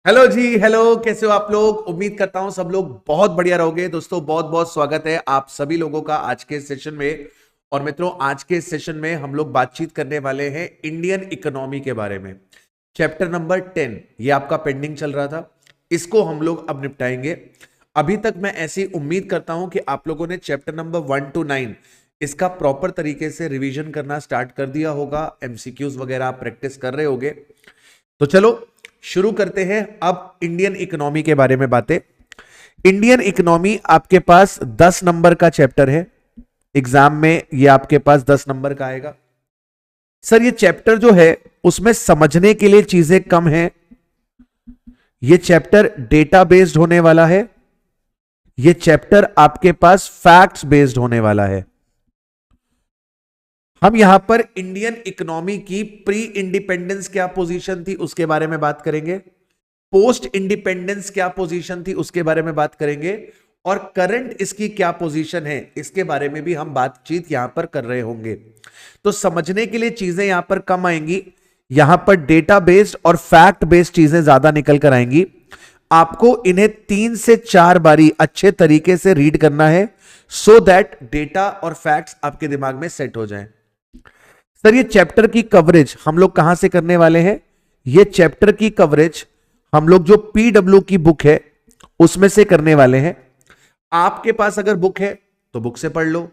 Hello जी। Hello, कैसे हो आप लोग? उम्मीद करता हूं सब लोग बहुत बढ़िया रहोगे। दोस्तों बहुत बहुत स्वागत है आप सभी लोगों का आज के सेशन में। और मित्रों, आज के सेशन में हम लोग बातचीत करने वाले हैं इंडियन इकोनॉमी के बारे में। चैप्टर नंबर 10 ये आपका पेंडिंग चल रहा था, इसको हम लोग अब निपटाएंगे। अभी तक मैं ऐसी उम्मीद करता हूं कि आप लोगों ने चैप्टर नंबर 1 to 9 इसका प्रॉपर तरीके से रिवीजन करना स्टार्ट कर दिया होगा। एमसीक्यूज वगैरह आप प्रैक्टिस कर रहे होगे। तो चलो शुरू करते हैं अब इंडियन इकोनॉमी के बारे में बातें। इंडियन इकोनॉमी आपके पास 10 नंबर का चैप्टर है। एग्जाम में ये आपके पास 10 नंबर का आएगा। सर ये चैप्टर जो है उसमें समझने के लिए चीजें कम हैं। ये चैप्टर डेटा बेस्ड होने वाला है। ये चैप्टर आपके पास फैक्ट्स बेस्ड होने वाला है। हम यहां पर इंडियन इकोनॉमी की प्री इंडिपेंडेंस क्या पोजीशन थी उसके बारे में बात करेंगे, पोस्ट इंडिपेंडेंस क्या पोजीशन थी उसके बारे में बात करेंगे, और करंट इसकी क्या पोजीशन है इसके बारे में भी हम बातचीत यहां पर कर रहे होंगे। तो समझने के लिए चीजें यहां पर कम आएंगी। यहां पर डेटा बेस्ड और फैक्ट बेस्ड चीजें ज्यादा निकल कर आएंगी। आपको इन्हें 3 से 4 बारी अच्छे तरीके से रीड करना है सो दैट डेटा और फैक्ट्स आपके दिमाग में सेट हो जाएं। सर ये चैप्टर की कवरेज हम लोग कहां से करने वाले हैं? ये चैप्टर की कवरेज हम लोग जो पीडब्ल्यू की बुक है उसमें से करने वाले हैं। आपके पास अगर बुक है तो बुक से पढ़ लो,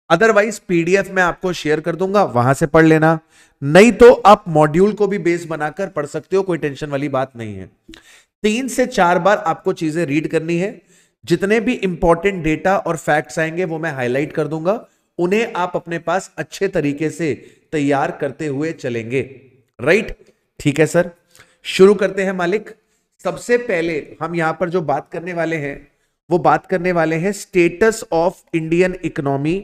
अदरवाइज पीडीएफ में आपको शेयर कर दूंगा, वहां से पढ़ लेना। नहीं तो आप मॉड्यूल को भी बेस बनाकर पढ़ सकते हो, कोई टेंशन वाली बात नहीं है। 3 से 4 बार आपको चीजें रीड करनी है। जितने भी इंपॉर्टेंट डेटा और फैक्ट्स आएंगे वो मैं हाईलाइट कर दूंगा, उन्हें आप अपने पास अच्छे तरीके से तैयार करते हुए चलेंगे। राइट, ठीक है सर, शुरू करते हैं मालिक। सबसे पहले हम यहां पर जो बात करने वाले हैं वो बात करने वाले हैं status of Indian economy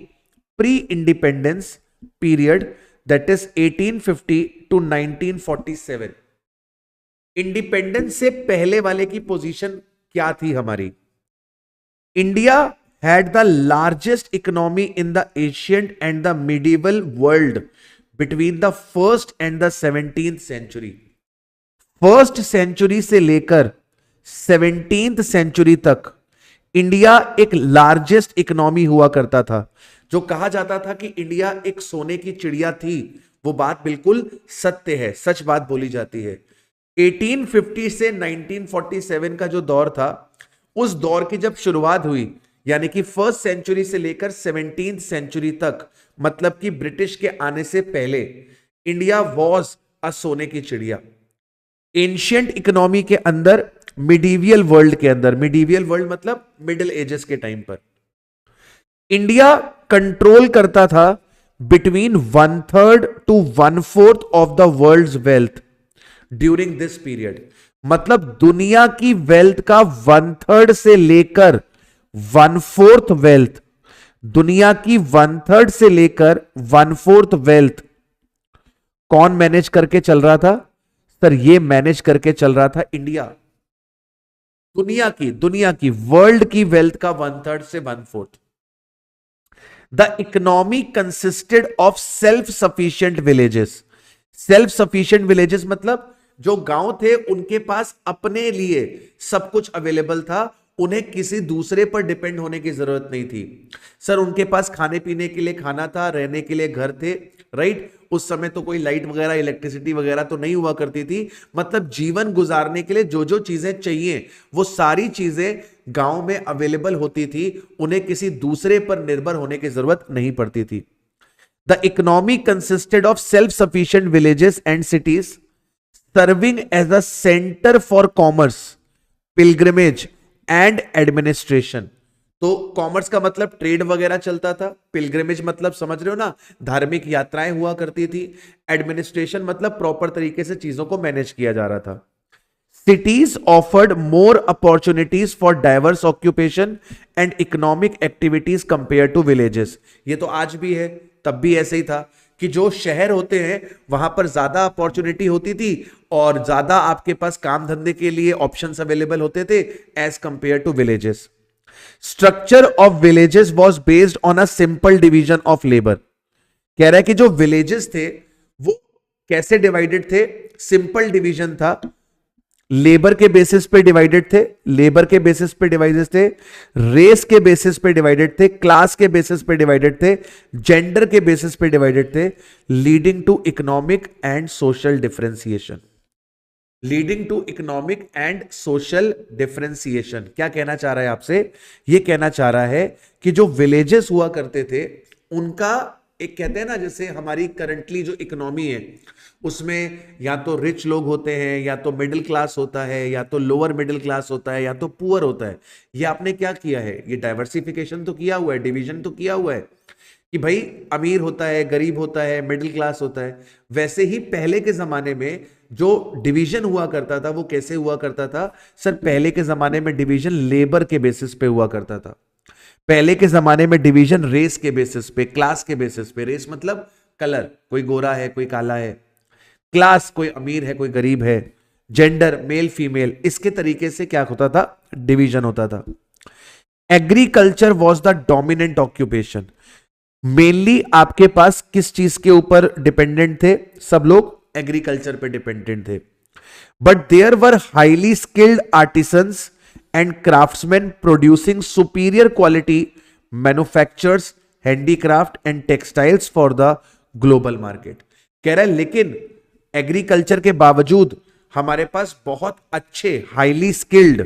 pre independence period, that is 1850 to 1947। Independence से पहले वाले की पोजीशन क्या थी हमारी? India had the largest economy in the ancient and the medieval world between the first and the 17th century। First century से लेकर 17th century तक इंडिया एक लार्जेस्ट इकोनॉमी हुआ करता था। जो कहा जाता था कि इंडिया एक सोने की चिड़िया थी, वो बात बिल्कुल सत्य है, सच बात बोली जाती है। 1850 से 1947 का जो दौर था, उस दौर की जब शुरुआत हुई, यानी कि फर्स्ट सेंचुरी से लेकर 17th सेंचुरी तक, मतलब कि ब्रिटिश के आने से पहले इंडिया वॉज अ सोने की चिड़िया। एंशियंट इकोनॉमी के अंदर, मिडीवियल वर्ल्ड के अंदर, मिडीवियल वर्ल्ड मतलब मिडिल एजेस के टाइम पर इंडिया कंट्रोल करता था between 1/3 to 1/4 of the world's wealth during this period. मतलब दुनिया की वेल्थ का 1/3 से लेकर 1/4 वेल्थ, दुनिया की 1/3 से लेकर 1/4 वेल्थ कौन मैनेज करके चल रहा था? सर ये मैनेज करके चल रहा था इंडिया। दुनिया की वर्ल्ड की वेल्थ का 1/3 से 1/4। The economy consisted of self sufficient villages. Self sufficient villages मतलब जो गांव थे उनके पास अपने लिए सब कुछ अवेलेबल था, उन्हें किसी दूसरे पर डिपेंड होने की जरूरत नहीं थी। सर उनके पास खाने पीने के लिए खाना था, रहने के लिए घर थे। राइट, उस समय तो कोई लाइट वगैरह, इलेक्ट्रिसिटी वगैरह तो नहीं हुआ करती थी। मतलब जीवन गुजारने के लिए जो जो चीजें चाहिए वो सारी चीजें गांव में अवेलेबल होती थी, उन्हें किसी दूसरे पर निर्भर होने की जरूरत नहीं पड़ती थी। The economy consisted of self sufficient villages and cities serving as a centre for commerce, pilgrimage and administration. तो कॉमर्स का मतलब ट्रेड वगैरह चलता था, पिलग्रिमेज मतलब समझ रहे हो ना, धार्मिक यात्राएं हुआ करती थी, एडमिनिस्ट्रेशन मतलब प्रॉपर तरीके से चीजों को मैनेज किया जा रहा था। Cities offered more opportunities for diverse occupation and economic activities compare to villages. ये तो आज भी है, तब भी ऐसे ही था कि जो शहर होते हैं वहां पर ज्यादा अपॉर्चुनिटी होती थी और ज्यादा आपके पास काम धंधे के लिए ऑप्शंस अवेलेबल होते थे as compare to villages. Structure of villages was based on a simple division of labour. कह रहा है कि जो विलेजेस थे वो कैसे डिवाइडेड थे? सिंपल डिवीजन था। लेबर के बेसिस पे डिवाइडेड थे, लेबर के बेसिस पे डिवाइडेड थे, रेस के बेसिस पे डिवाइडेड थे, क्लास के बेसिस पे डिवाइडेड थे, जेंडर के बेसिस पे डिवाइडेड थे, leading to economic and social differentiation. Leading to economic and social differentiation क्या कहना चाह रहा है आपसे? ये कहना चाह रहा है कि जो विलेजेस हुआ करते थे उनका एक, कहते हैं ना, जैसे हमारी करंटली जो इकोनॉमी है उसमें या तो रिच लोग होते हैं, या तो मिडिल क्लास होता है, या तो लोअर मिडिल क्लास होता है, या तो पुअर होता है। ये आपने क्या किया है? ये डाइवर्सिफिकेशन तो किया हुआ है, डिवीजन तो किया हुआ है कि भाई अमीर होता है, गरीब होता है, मिडिल क्लास होता है। वैसे ही पहले के जमाने में जो डिवीजन हुआ करता था वो कैसे हुआ करता था? सर, पहले के जमाने में डिवीजन लेबर के बेसिस पे हुआ करता था। पहले के जमाने में डिवीजन रेस के बेसिस पे, क्लास के बेसिस पे। रेस मतलब कलर, कोई गोरा है, कोई काला है। क्लास, कोई अमीर है, कोई गरीब है। जेंडर, मेल फीमेल, इसके तरीके से क्या होता था? डिवीजन होता था। Agriculture was the dominant occupation. Mainly आपके पास किस चीज के ऊपर डिपेंडेंट थे? सब लोग एग्रीकल्चर पे डिपेंडेंट थे। But there were highly skilled artisans and craftsman producing superior quality manufactures, handicraft and textiles for the global market. कह रहा है लेकिन एग्रीकल्चर के बावजूद हमारे पास बहुत अच्छे हाईली स्किल्ड,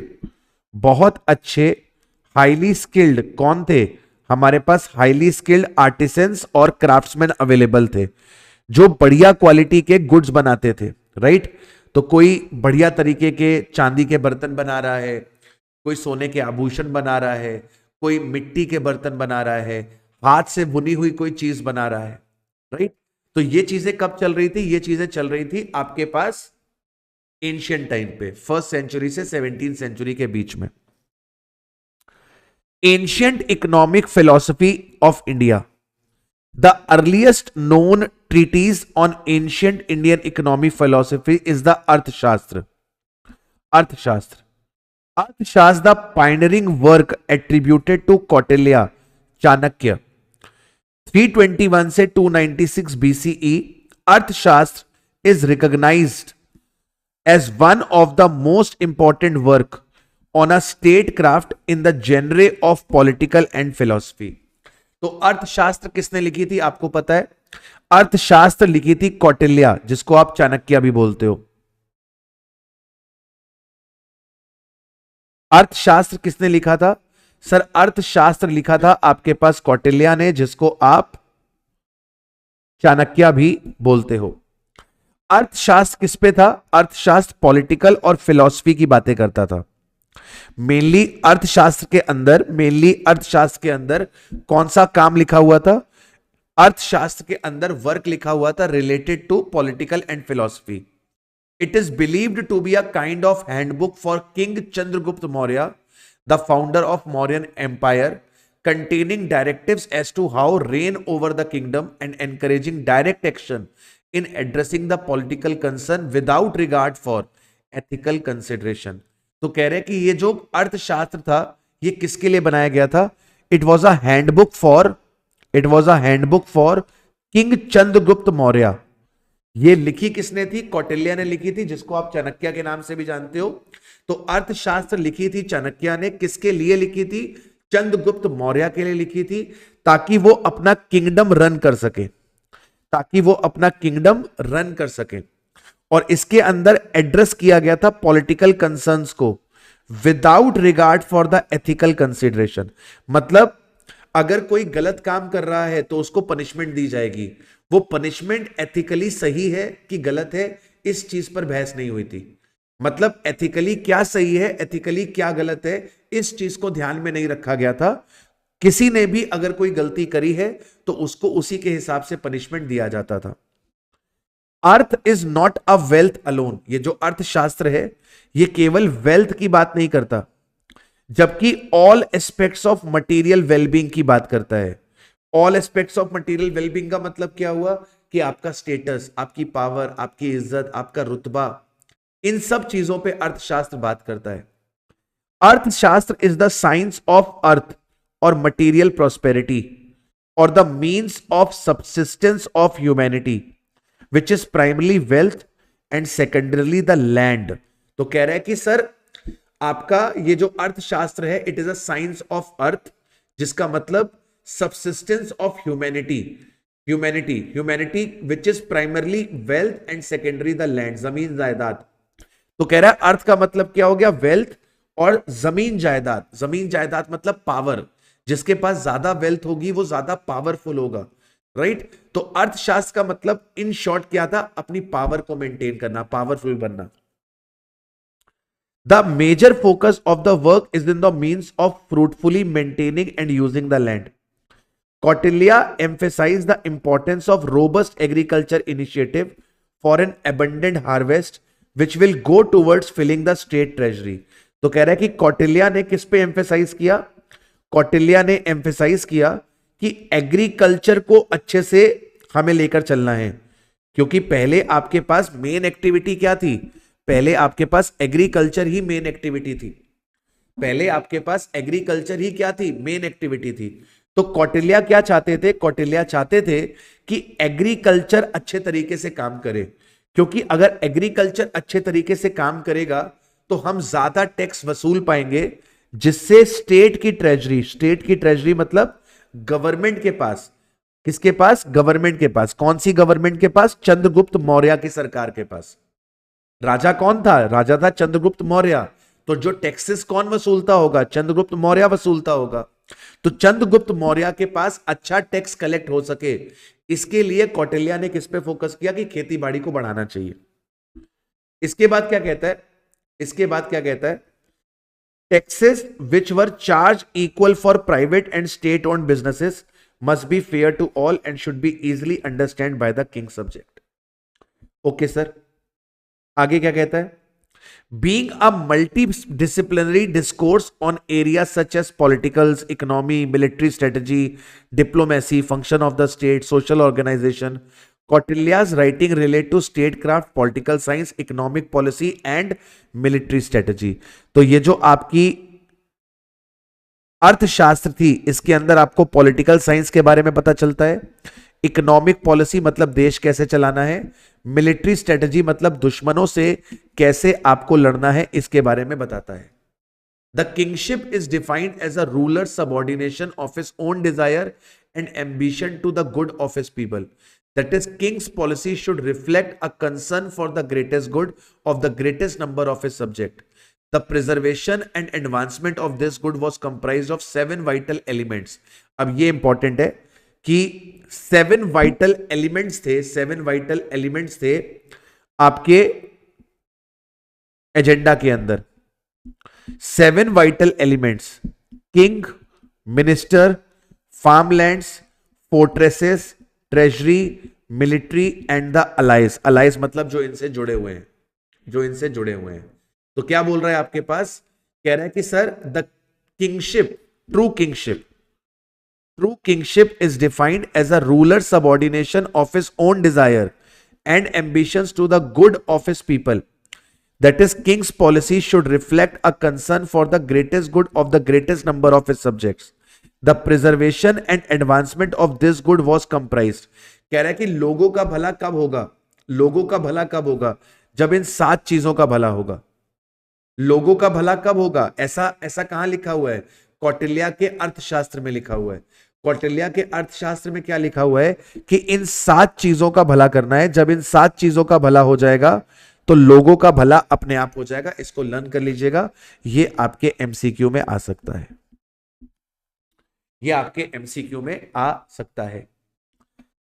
बहुत अच्छे हाईली स्किल्ड कौन थे? हमारे पास हाईली स्किल्ड आर्टिसंस और क्राफ्ट्समैन अवेलेबल थे जो बढ़िया क्वालिटी के गुड्स बनाते थे, राइट? तो कोई बढ़िया तरीके के चांदी के बर्तन बना रहा है, कोई सोने के आभूषण बना रहा है, कोई मिट्टी के बर्तन बना रहा है, हाथ से बुनी हुई कोई चीज बना रहा है, राइट? तो ये चीजें कब चल रही थी? ये चीजें चल रही थी आपके पास एंशियंट टाइम पे, फर्स्ट सेंचुरी से 17th सेंचुरी के बीच में। Ancient economic philosophy of India. The earliest known treatise on ancient Indian economic philosophy is the Arthashastra. Arthashastra. Arthashastra, the pioneering work attributed to Kautilya, Chanakya, 321 से 296 BCE. Arthashastra is recognized as one of the most important work on a statecraft in the genre of political and philosophy. तो अर्थशास्त्र किसने लिखी थी? आपको पता है, अर्थशास्त्र लिखी थी कौटिल्या, जिसको आप चाणक्य भी बोलते हो। अर्थशास्त्र किसने लिखा था? सर, अर्थशास्त्र लिखा था आपके पास कौटिल्या ने, जिसको आप चाणक्य भी बोलते हो। अर्थशास्त्र किस पे था? अर्थशास्त्र पॉलिटिकल और फिलॉसफी की बातें करता था। मेनली अर्थशास्त्र के अंदर कौन सा काम लिखा हुआ था? अर्थशास्त्र के अंदर वर्क लिखा हुआ था related to political and philosophy. It is believed to be a kind of handbook for king Chandragupta Maurya, the founder of Mauryan empire, containing directives as to how reign over the kingdom and encouraging direct action in addressing the political concern without regard for ethical consideration. तो कह रहे हैं कि ये जो अर्थशास्त्र था ये किसके लिए बनाया गया था? It was a handbook for king Chandragupta Maurya. ये लिखी किसने थी? कौटिल्य ने लिखी थी, जिसको आप चाणक्य के नाम से भी जानते हो। तो अर्थशास्त्र लिखी थी चाणक्य ने, किसके लिए लिखी थी? चंद्रगुप्त मौर्य के लिए लिखी थी, ताकि वो अपना किंगडम रन कर सके। और इसके अंदर एड्रेस किया गया था पॉलिटिकल कंसर्न्स को without regard for the ethical consideration. मतलब अगर कोई गलत काम कर रहा है तो उसको पनिशमेंट दी जाएगी। वो पनिशमेंट एथिकली सही है कि गलत है, इस चीज पर बहस नहीं हुई थी। मतलब एथिकली क्या सही है, एथिकली क्या गलत है, इस चीज को ध्यान में नहीं रखा गया था। किसी ने भी अगर कोई गलती करी है तो उसको उसी के हिसाब से पनिशमेंट दिया जाता था। Earth is not a wealth alone. ये जो अर्थशास्त्र है ये केवल वेल्थ की बात नहीं करता, जबकि all aspects of material wellbeing की बात करता है। All aspects of material wellbeing का मतलब क्या हुआ? कि आपका स्टेटस, आपकी पावर, आपकी इज्जत, आपका रुतबा, इन सब चीजों पे अर्थशास्त्र बात करता है। Arthashastra is the science of artha और मटेरियल प्रॉस्पेरिटी और the means of subsistence of humanity, which is primarily wealth and secondarily the land. तो कह रहा है कि सर आपका ये जो अर्थशास्त्र है it is a science of अर्थ, जिसका मतलब subsistence of humanity, humanity which is primarily wealth and secondary the land, जमीन जायदाद। तो कह रहा है अर्थ का मतलब क्या हो गया, वेल्थ और जमीन जायदाद। जमीन जायदाद मतलब पावर, जिसके पास ज्यादा वेल्थ होगी वो ज्यादा पावरफुल होगा, राइट। तो अर्थशास्त्र का मतलब इन शॉर्ट क्या था, अपनी पावर को मेंटेन करना, पावरफुल बनना। The major focus of the work is in the means of fruitfully maintaining and using the land. Kautilya emphasized the importance of robust agriculture initiative for an abundant harvest which will go towards filling the state treasury। तो कह रहा है कि कौटिल्या ने किस पे emphasise किया, कौटिल्या ने एम्फेसाइज किया कि एग्रीकल्चर को अच्छे से हमें लेकर चलना है, क्योंकि पहले आपके पास मेन एक्टिविटी क्या थी, पहले आपके पास एग्रीकल्चर ही मेन एक्टिविटी थी, पहले आपके पास एग्रीकल्चर ही क्या थी, मेन एक्टिविटी थी। तो कौटिल्या क्या चाहते थे, कौटिल्या चाहते थे कि एग्रीकल्चर अच्छे तरीके से काम करे, क्योंकि अगर एग्रीकल्चर अच्छे तरीके से काम करेगा तो हम ज्यादा टैक्स वसूल पाएंगे, जिससे स्टेट की ट्रेजरी मतलब गवर्नमेंट के पास, किसके पास, गवर्नमेंट के पास। कौन सी गवर्नमेंट के पास, चंद्रगुप्त मौर्य की सरकार के पास। राजा कौन था, राजा था चंद्रगुप्त मौर्य। तो जो टैक्सेस कौन वसूलता होगा, चंद्रगुप्त मौर्य वसूलता होगा। तो चंद्रगुप्त मौर्य के पास अच्छा टैक्स कलेक्ट हो सके, इसके लिए कौटिल्या ने किस पे फोकस किया कि खेती बाड़ी को बढ़ाना चाहिए। इसके बाद क्या कहता है, इसके बाद क्या कहता है, taxes which were charge equal for private and state owned businesses must be fair to all and should be easily understand by the king subject. Okay sir, आगे क्या कहता है, being a multidisciplinary discourse on areas such as politicals, economy, military strategy, diplomacy, function of the state, social organization, Kautilya's writing relate to statecraft, political science, economic policy and military strategy। तो ये जो आपकी अर्थशास्त्र थी, इसके अंदर आपको political science के बारे में पता चलता है, इकोनॉमिक पॉलिसी मतलब देश कैसे चलाना है, मिलिट्री स्ट्रेटजी मतलब दुश्मनों से कैसे आपको लड़ना है, इसके बारे में बताता है। The kingship is defined as a ruler subordination of his own desire and ambition to the good of his people. That is king's policy should reflect a concern for the greatest good of the greatest number of his subject. The preservation and advancement of this good was comprised of 7 vital elements. अब ये important है कि 7 vital elements थे, 7 vital elements थे आपके agenda के अंदर। 7 vital elements, king, minister, farmlands, fortresses, treasury, military and the allies. Allies मतलब जो इनसे जुड़े हुए हैं, जो इनसे जुड़े हुए हैं। तो क्या बोल रहा है आपके पास, कह रहा है कि sir the kingship, True kingship is defined as a ruler's subordination of his own desire and ambitions to the good of his people. That is, king's policy should reflect a concern for the greatest good of the greatest number of his subjects. The preservation and advancement of this good was comprised. कह रहा है कि लोगों का भला कब होगा, लोगों का भला कब होगा, जब इन 7 चीजों का भला होगा। लोगों का भला कब होगा, ऐसा कहां लिखा हुआ है, कौटिल्या के अर्थशास्त्र में लिखा हुआ है। कौटिल्या के अर्थशास्त्र में क्या लिखा हुआ है कि इन 7 चीजों का भला करना है। जब इन 7 चीजों का भला हो जाएगा तो लोगों का भला अपने आप हो जाएगा। इसको लर्न कर लीजिएगा, ये आपके एमसीक्यू में आ सकता है, ये आपके एमसीक्यू में आ सकता है।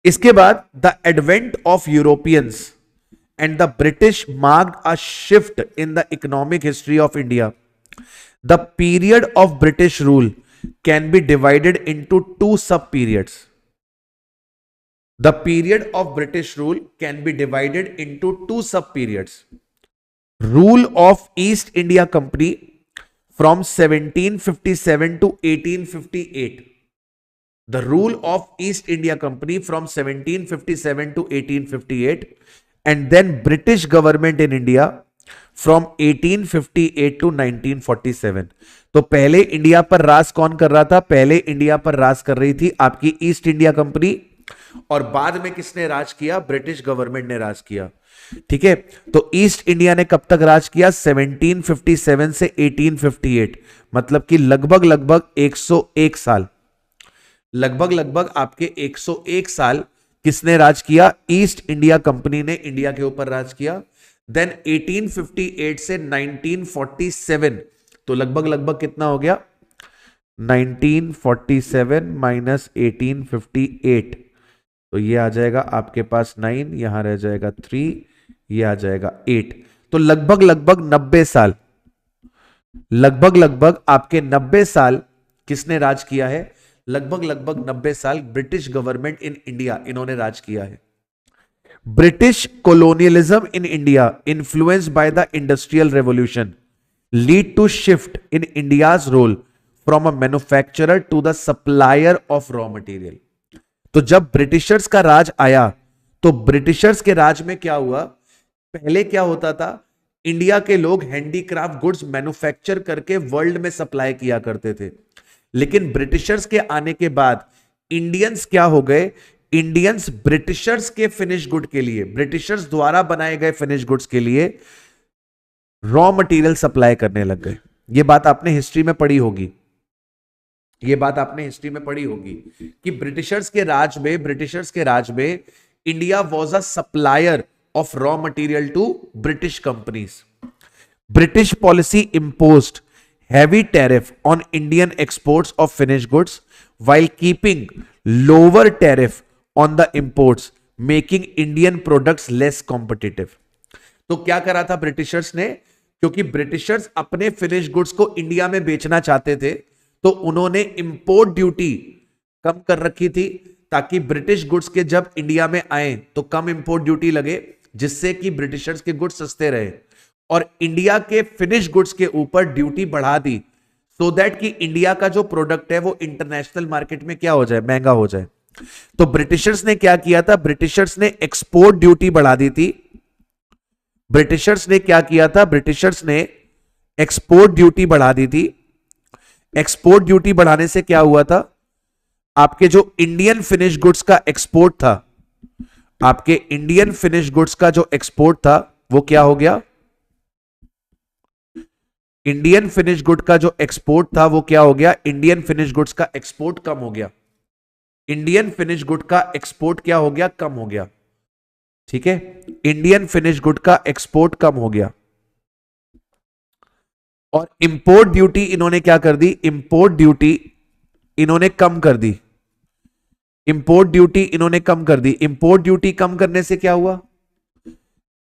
इसके बाद the advent of Europeans and the British marked a shift in the economic history of India. The period of British rule can be divided into 2 sub-periods. The period of British rule can be divided into 2 sub-periods. Rule of East India Company from 1757 to 1858. The rule of East India Company from 1757 to 1858, and then British government in India from 1858 to 1947। तो पहले India पर राज कौन कर रहा था, पहले India पर राज कर रही थी आपकी ईस्ट इंडिया कंपनी, और बाद में किसने राज किया, ब्रिटिश गवर्नमेंट ने राज किया। ठीक है, तो ईस्ट इंडिया ने कब तक राज किया? 1757 से 1858, मतलब कि लगभग लगभग 101 साल, लगभग लगभग आपके 101 साल किसने राज किया? ईस्ट इंडिया कंपनी ने इंडिया के ऊपर राज किया। देन 1858 से 1947, तो लगभग लगभग कितना हो गया? 1947 माइनस 1858, तो ये आ जाएगा आपके पास 9, यहां रह जाएगा 3, ये आ जाएगा 8, तो लगभग लगभग 90 साल, लगभग लगभग आपके 90 साल किसने राज किया है? लगभग लगभग 90 साल ब्रिटिश गवर्नमेंट इन इंडिया, इन्होंने राज किया है। British colonialism in India influenced by the industrial revolution lead to shift in India's role from a manufacturer to the supplier of raw material। तो जब ब्रिटिशर्स का राज आया तो ब्रिटिशर्स के राज में क्या हुआ? पहले क्या होता था? इंडिया के लोग हैंडीक्राफ्ट गुड्स मैन्युफैक्चर करके वर्ल्ड में सप्लाई किया करते थे, लेकिन ब्रिटिशर्स के आने के बाद इंडियंस क्या हो गए? इंडियंस ब्रिटिशर्स के फिनिश गुड के लिए, ब्रिटिशर्स द्वारा बनाए गए फिनिश गुड्स के लिए रॉ मटेरियल सप्लाई करने लग गए। यह बात आपने हिस्ट्री में पढ़ी होगी, यह बात आपने हिस्ट्री में पढ़ी होगी कि ब्रिटिशर्स के राज में India was a supplier of raw material to British companies. British policy imposed heavy tariff on Indian exports of finished goods while keeping lower tariff on the imports, making Indian products less competitive। तो क्या करा था Britishers ने? क्योंकि Britishers अपने finish goods को India में बेचना चाहते थे, तो उन्होंने इंपोर्ट ड्यूटी कम कर रखी थी ताकि ब्रिटिश गुड्स के जब इंडिया में आए तो कम इंपोर्ट ड्यूटी लगे, जिससे कि ब्रिटिशर्स के गुड्स सस्ते रहे, और इंडिया के फिनिश गुड्स के ऊपर ड्यूटी बढ़ा दी सो दैट कि इंडिया का जो प्रोडक्ट है वो इंटरनेशनल मार्केट में क्या हो जाए? महंगा हो जाए। तो ब्रिटिशर्स ने क्या किया था? ब्रिटिशर्स ने एक्सपोर्ट ड्यूटी बढ़ा दी थी। ब्रिटिशर्स ने क्या किया था? ब्रिटिशर्स ने एक्सपोर्ट ड्यूटी बढ़ा दी थी। एक्सपोर्ट ड्यूटी बढ़ाने से क्या हुआ था? आपके जो इंडियन फिनिश गुड्स का एक्सपोर्ट था, आपके इंडियन फिनिश गुड्स का जो एक्सपोर्ट था वो क्या हो गया? इंडियन फिनिश गुड का जो एक्सपोर्ट था वो क्या हो गया? इंडियन फिनिश गुड्स का एक्सपोर्ट कम हो गया। इंडियन फिनिश गुड का एक्सपोर्ट क्या हो गया? कम हो गया। ठीक है, इंडियन फिनिश गुड का एक्सपोर्ट कम हो गया। और इंपोर्ट ड्यूटी इन्होंने क्या कर दी? इंपोर्ट ड्यूटी इन्होंने कम कर दी। इंपोर्ट ड्यूटी इन्होंने कम कर दी। इंपोर्ट ड्यूटी कम करने से क्या हुआ?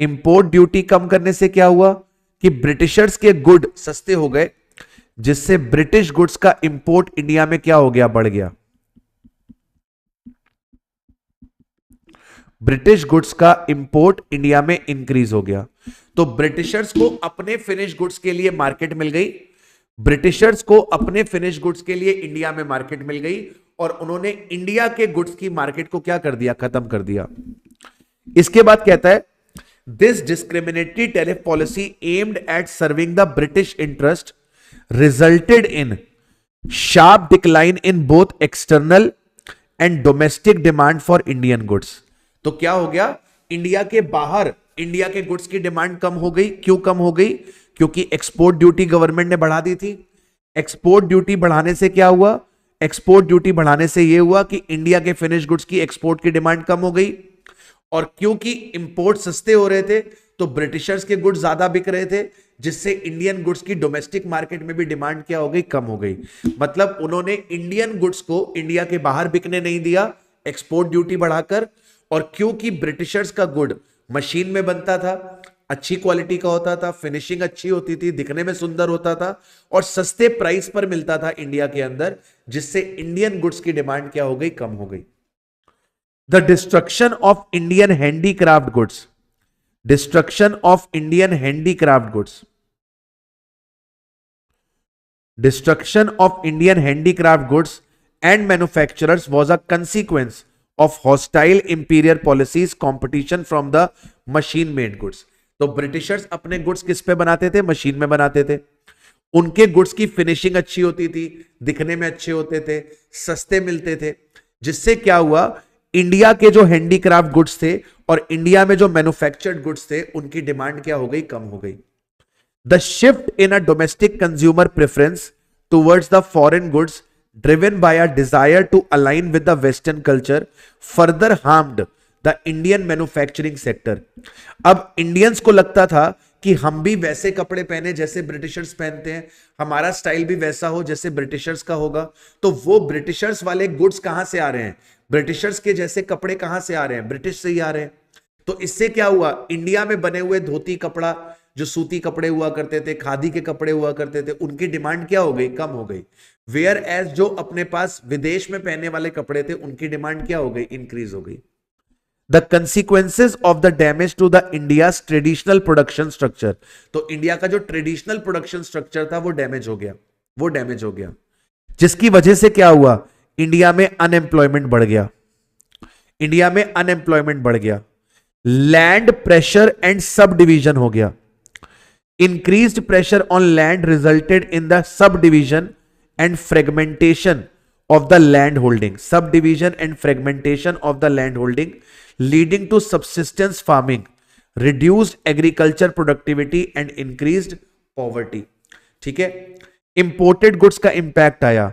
इंपोर्ट ड्यूटी कम करने से क्या हुआ कि ब्रिटिशर्स के गुड सस्ते हो गए, जिससे ब्रिटिश गुड्स का इंपोर्ट इंडिया में क्या हो गया? बढ़ गया। ब्रिटिश गुड्स का इंपोर्ट इंडिया में इंक्रीज हो गया। तो ब्रिटिशर्स को अपने फिनिश गुड्स के लिए मार्केट मिल गई, ब्रिटिशर्स को अपने फिनिश गुड्स के लिए इंडिया में मार्केट मिल गई, और उन्होंने इंडिया के गुड्स की मार्केट को क्या कर दिया? खत्म कर दिया। इसके बाद कहता है This discriminatory tariff policy aimed at serving the British interest resulted in sharp decline in both external and domestic demand for Indian goods। तो क्या हो गया? इंडिया के बाहर इंडिया के गुड्स की डिमांड कम हो गई। क्यों कम हो गई? क्योंकि एक्सपोर्ट ड्यूटी गवर्नमेंट ने बढ़ा दी थी। एक्सपोर्ट ड्यूटी बढ़ाने से क्या हुआ? एक्सपोर्ट ड्यूटी बढ़ाने से यह हुआ कि इंडिया के फिनिश गुड्स की एक्सपोर्ट की डिमांड कम हो गई, और क्योंकि इंपोर्ट सस्ते हो रहे थे तो ब्रिटिशर्स के गुड्स ज्यादा बिक रहे थे, जिससे इंडियन गुड्स की डोमेस्टिक मार्केट में भी डिमांड क्या हो गई? कम हो गई। मतलब उन्होंने इंडियन गुड्स को इंडिया के बाहर बिकने नहीं दिया एक्सपोर्ट ड्यूटी बढ़ाकर, और क्योंकि ब्रिटिशर्स का गुड मशीन में बनता था, अच्छी क्वालिटी का होता था, फिनिशिंग अच्छी होती थी, दिखने में सुंदर होता था, और सस्ते प्राइस पर मिलता था इंडिया के अंदर, जिससे इंडियन गुड्स की डिमांड क्या हो गई? कम हो गई। The destruction of Indian handicraft goods, destruction of Indian handicraft goods, destruction of Indian handicraft goods and manufacturers was a consequence of hostile imperial policies competition from the machine made goods। तो Britishers अपने goods किस पे बनाते थे? Machine में बनाते थे। उनके गुड्स की फिनिशिंग अच्छी होती थी, दिखने में अच्छे होते थे, सस्ते मिलते थे, जिससे क्या हुआ? इंडिया के जो हैंडीक्राफ्ट गुड्स थे और इंडिया में जो मैन्युफैक्चर्ड गुड्स थे उनकी डिमांड क्या हो गई, कम हो गई. The shift in a domestic consumer preference towards the foreign goods driven by a desire to align with the western culture further harmed the Indian manufacturing sector. अब इंडियंस को लगता था कि हम भी वैसे कपड़े पहने जैसे ब्रिटिशर्स पहनते हैं, हमारा स्टाइल भी वैसा हो जैसे ब्रिटिशर्स का होगा. तो वो ब्रिटिशर्स वाले गुड्स कहां से आ रहे हैं, ब्रिटिशर्स के जैसे कपड़े कहां से आ रहे हैं, ब्रिटिश से ही आ रहे हैं. तो इससे क्या हुआ, इंडिया में बने हुए धोती कपड़ा, जो सूती कपड़े हुआ करते थे, खादी के कपड़े हुआ करते थे, उनकी डिमांड क्या हो गई, कम हो गई. वेयर एज जो अपने पास विदेश में पहनने वाले कपड़े थे उनकी डिमांड क्या हो गई, इंक्रीज हो गई. The consequences of the damage to the India's traditional production structure. तो इंडिया का जो ट्रेडिशनल प्रोडक्शन स्ट्रक्चर था वो डैमेज हो गया, वो डैमेज हो गया, जिसकी वजह से क्या हुआ, इंडिया में अनएम्प्लॉयमेंट बढ़ गया, इंडिया में अनएम्प्लॉयमेंट बढ़ गया. Land pressure and sub division हो गया. Increased pressure on land resulted in the subdivision and fragmentation of the land holding. Subdivision and fragmentation of the land holding, leading to subsistence farming, reduced agriculture productivity and increased poverty. ठीक है. Imported goods का impact आया.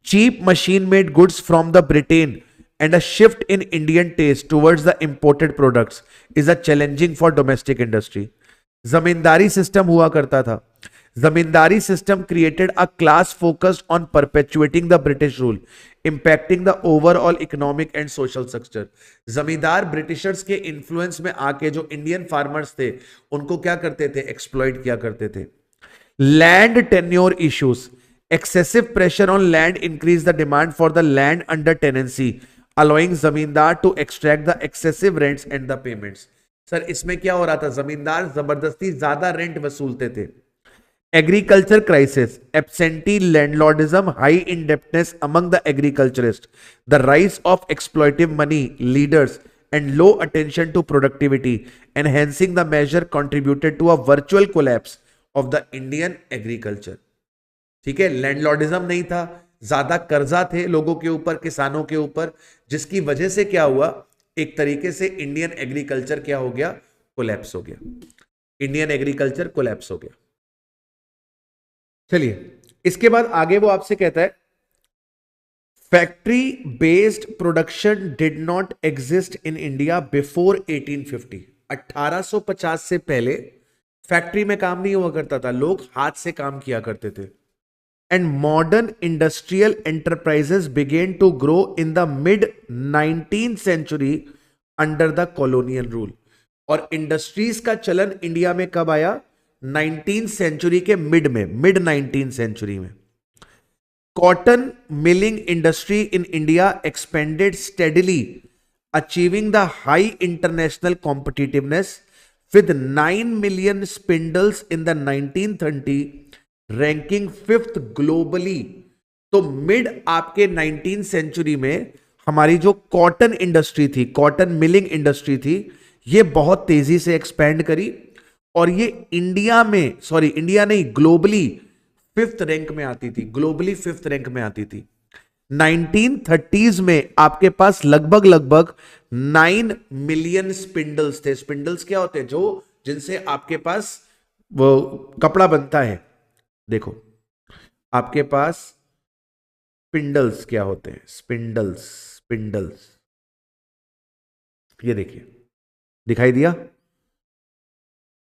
Cheap machine made goods from the Britain and a shift in Indian taste towards the imported products is a challenging for domestic industry. Zamindari system हुआ करता था. Zamindari system created a class focused on perpetuating the British rule, impacting the overall economic and social structure. Zamindar britishers के influence में आके जो Indian farmers थे उनको क्या करते थे, एक्सप्लॉइट किया करते थे. Land tenure issues, excessive pressure on land increase the demand for the land under tenancy, allowing zamindar to extract the excessive rents and the payments. Sir इसमें क्या हो रहा था, जमींदार जबरदस्ती ज्यादा रेंट वसूलते थे. Agriculture crisis, absentee landlordism, high indebtedness among the agriculturist, the rise of exploitative money lenders and low attention to productivity enhancing the major contributed to a virtual collapse of the Indian agriculture. ठीक है, landlordism नहीं था, ज्यादा कर्जा थे लोगों के ऊपर, किसानों के ऊपर, जिसकी वजह से क्या हुआ, एक तरीके से इंडियन एग्रीकल्चर क्या हो गया, कोलैप्स हो गया. इंडियन एग्रीकल्चर कोलैप्स हो गया. चलिए इसके बाद आगे वो आपसे कहता है factory based production did not exist in India before 1850. 1850 से पहले फैक्ट्री में काम नहीं हुआ करता था, लोग हाथ से काम किया करते थे. And modern industrial enterprises began to grow in the mid 19th century under the colonial rule. और इंडस्ट्रीज का चलन इंडिया में कब आया, 19th सेंचुरी के मिड में, मिड 19th सेंचुरी में. Cotton milling industry in India expanded steadily, achieving the high international competitiveness with 9 million spindles in the 1930, ranking 5th globally. तो मिड आपके 19th सेंचुरी में हमारी जो कॉटन इंडस्ट्री थी, cotton milling industry थी, ये बहुत तेजी से एक्सपैंड करी और ये इंडिया में, सॉरी इंडिया नहीं, ग्लोबली 5th रैंक में आती थी, ग्लोबली 5th रैंक में आती थी. 1930s में आपके पास लगभग लगभग 9 मिलियन स्पिंडल्स थे. स्पिंडल्स क्या होते हैं, जो जिनसे आपके पास वो कपड़ा बनता है. देखो आपके पास स्पिंडल्स क्या होते हैं, स्पिंडल्स, स्पिंडल्स, ये देखिए दिखाई दिया.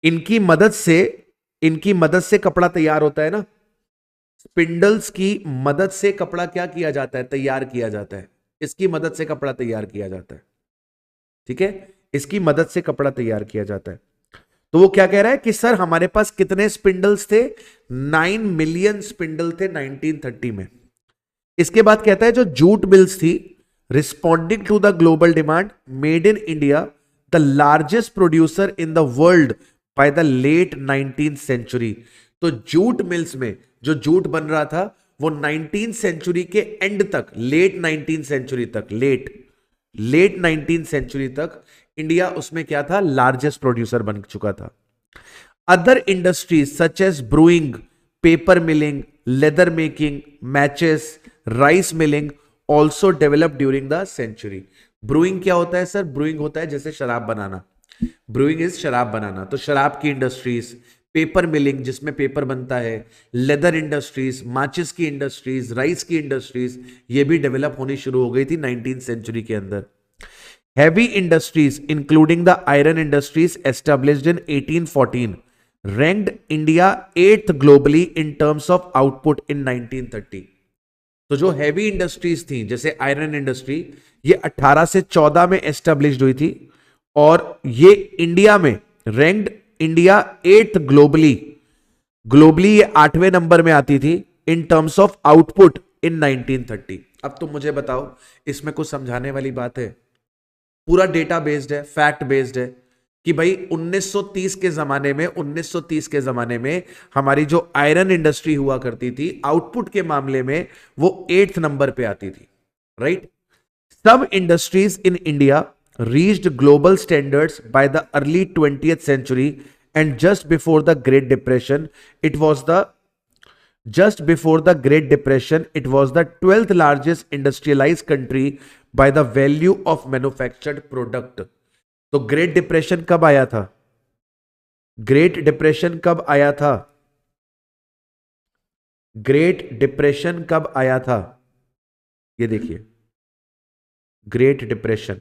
इनकी मदद से कपड़ा तैयार होता है ना. स्पिंडल्स की मदद से कपड़ा क्या किया जाता है, तैयार किया जाता है. इसकी मदद से कपड़ा तैयार किया जाता है. ठीक है, इसकी मदद से कपड़ा तैयार किया जाता है. तो वो क्या कह रहा है कि सर हमारे पास कितने स्पिंडल्स थे, 9 मिलियन स्पिंडल थे 1930 में. इसके बाद कहता है जो जूट मिल्स थी, responding to the global demand, made in India the largest producer in the world by the late 19th century. तो जूट मिल्स में जो जूट बन रहा था वो 19th सेंचुरी के एंड तक, लेट 19th सेंचुरी तक, लेट 19th सेंचुरी तक इंडिया उसमें क्या था, लार्जेस्ट प्रोड्यूसर बन चुका था. Other industries such as brewing, paper milling, leather making, matches, rice milling also develop during the century. Brewing क्या होता है सर? ब्रूइंग होता है जैसे शराब बनाना, ब्रूइंग इज शराब बनाना। तो शराब की इंडस्ट्रीज, पेपर मिलिंग जिसमें पेपर बनता है, लेदर इंडस्ट्रीज, माचिस की इंडस्ट्रीज, राइस की इंडस्ट्रीज, ये भी डेवलप होनी शुरू हो गई थी 19th सेंचुरी के अंदर। Heavy industries including the iron industries established in 1814 ranked India 8th globally in terms of output इन 1930। तो जो हैवी इंडस्ट्रीज थी जैसे आयरन इंडस्ट्री, ये 18 से 14 में एस्टेब्लिश्ड हुई थी और ये इंडिया में ranked India 8th globally, globally ये 8वें नंबर में आती थी इन टर्म्स ऑफ आउटपुट इन 1930। अब तुम मुझे बताओ, इसमें कुछ समझाने वाली बात है? पूरा डेटा बेस्ड है, फैक्ट बेस्ड है कि भाई 1930 के जमाने में, 1930 के जमाने में हमारी जो आयरन इंडस्ट्री हुआ करती थी, आउटपुट के मामले में वो 8th नंबर पे आती थी, right? Some industries in India reached global standards by the early 20th century, and just before the Great Depression it was the 12th largest industrialized country by the value of manufactured product। तो great depression कब आया था? Great depression कब आया था? Great depression कब आया था? ये देखिए, ग्रेट डिप्रेशन,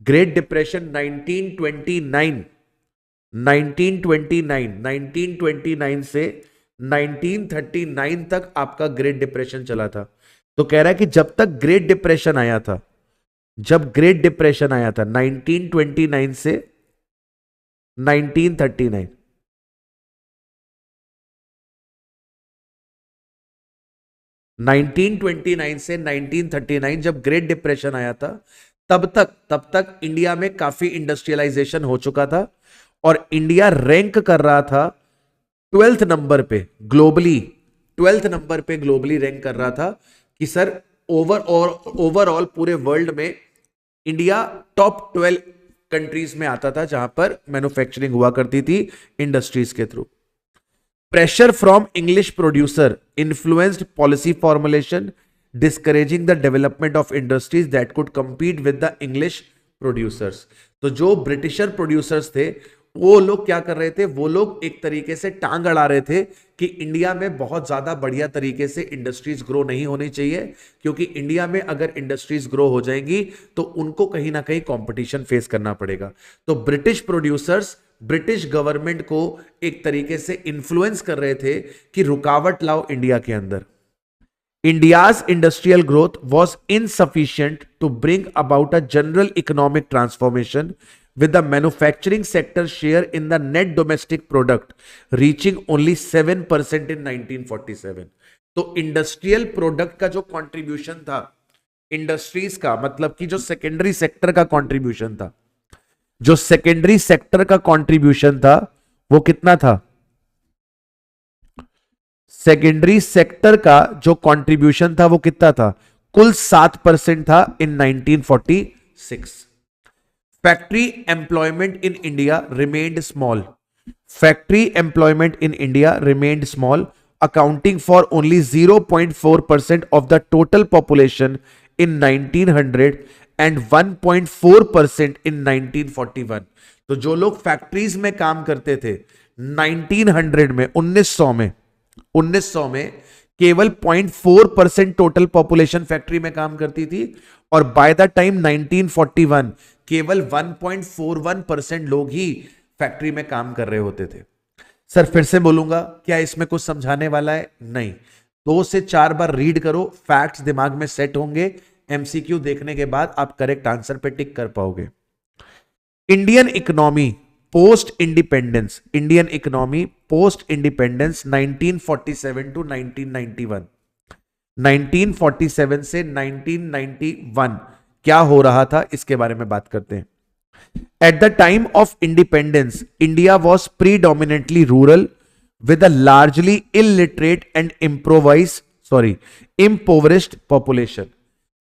ग्रेट डिप्रेशन 1929 से 1939 तक आपका ग्रेट डिप्रेशन चला था। तो कह रहा है कि जब तक ग्रेट डिप्रेशन आया था, जब ग्रेट डिप्रेशन आया था 1929 से 1939, 1929 से 1939 जब ग्रेट डिप्रेशन आया था, तब तक इंडिया में काफी इंडस्ट्रियलाइजेशन हो चुका था और इंडिया रैंक कर रहा था 12th नंबर पे ग्लोबली, 12th नंबर पे ग्लोबली रैंक कर रहा था कि सर ओवरऑल पूरे वर्ल्ड में इंडिया टॉप 12 कंट्रीज में आता था जहां पर मैन्युफैक्चरिंग हुआ करती थी इंडस्ट्रीज के through. Pressure from English producer influenced policy formulation discouraging the development of industries that could compete with the English producers। तो जो ब्रिटिशर प्रोड्यूसर्स थे वो लोग क्या कर रहे थे? वो लोग एक तरीके से टांग अड़ा रहे थे कि इंडिया में बहुत ज्यादा बढ़िया तरीके से इंडस्ट्रीज ग्रो नहीं होनी चाहिए, क्योंकि इंडिया में अगर इंडस्ट्रीज ग्रो हो जाएंगी तो उनको कहीं ना कहीं कंपटीशन फेस करना पड़ेगा। तो ब्रिटिश प्रोड्यूसर्स ब्रिटिश गवर्नमेंट को एक तरीके से इंफ्लुएंस कर रहे थे कि रुकावट लाओ इंडिया के अंदर। India's industrial growth was insufficient to bring about a general economic transformation, with the manufacturing sector share in the net domestic product reaching only 7% in 1947। तो इंडस्ट्रियल प्रोडक्ट का जो कंट्रीब्यूशन था इंडस्ट्रीज का, मतलब कि जो सेकेंडरी सेक्टर का contribution था, जो सेकेंडरी सेक्टर का कंट्रीब्यूशन था वो कितना था? सेकेंडरी सेक्टर का जो कंट्रीब्यूशन था वो कितना था? कुल 7% था इन 1946। Factory employment in India remained small, factory employment in India remained small, accounting for only 0.4% of the total population in 1900 and 1.4% इन 1941। तो जो लोग फैक्ट्रीज में काम करते थे 1900 में, 1900 में केवल 0.4% टोटल पॉपुलेशन फैक्ट्री में काम करती थी और बाय द टाइम 1941 केवल 1.41% लोग ही फैक्ट्री में काम कर रहे होते थे। सर फिर से बोलूंगा, क्या इसमें कुछ समझाने वाला है? नहीं। 2 से 4 बार रीड करो, फैक्ट्स दिमाग में सेट होंगे, एमसीक्यू देखने के बाद आप करेक्ट आंसर पे टिक कर पाओगे। Indian economy post independence, Indian economy post independence 1947 to 1991, 1947 से 1991 क्या हो रहा था इसके बारे में बात करते हैं। At the time of independence India was predominantly rural with a largely illiterate and impoverished population.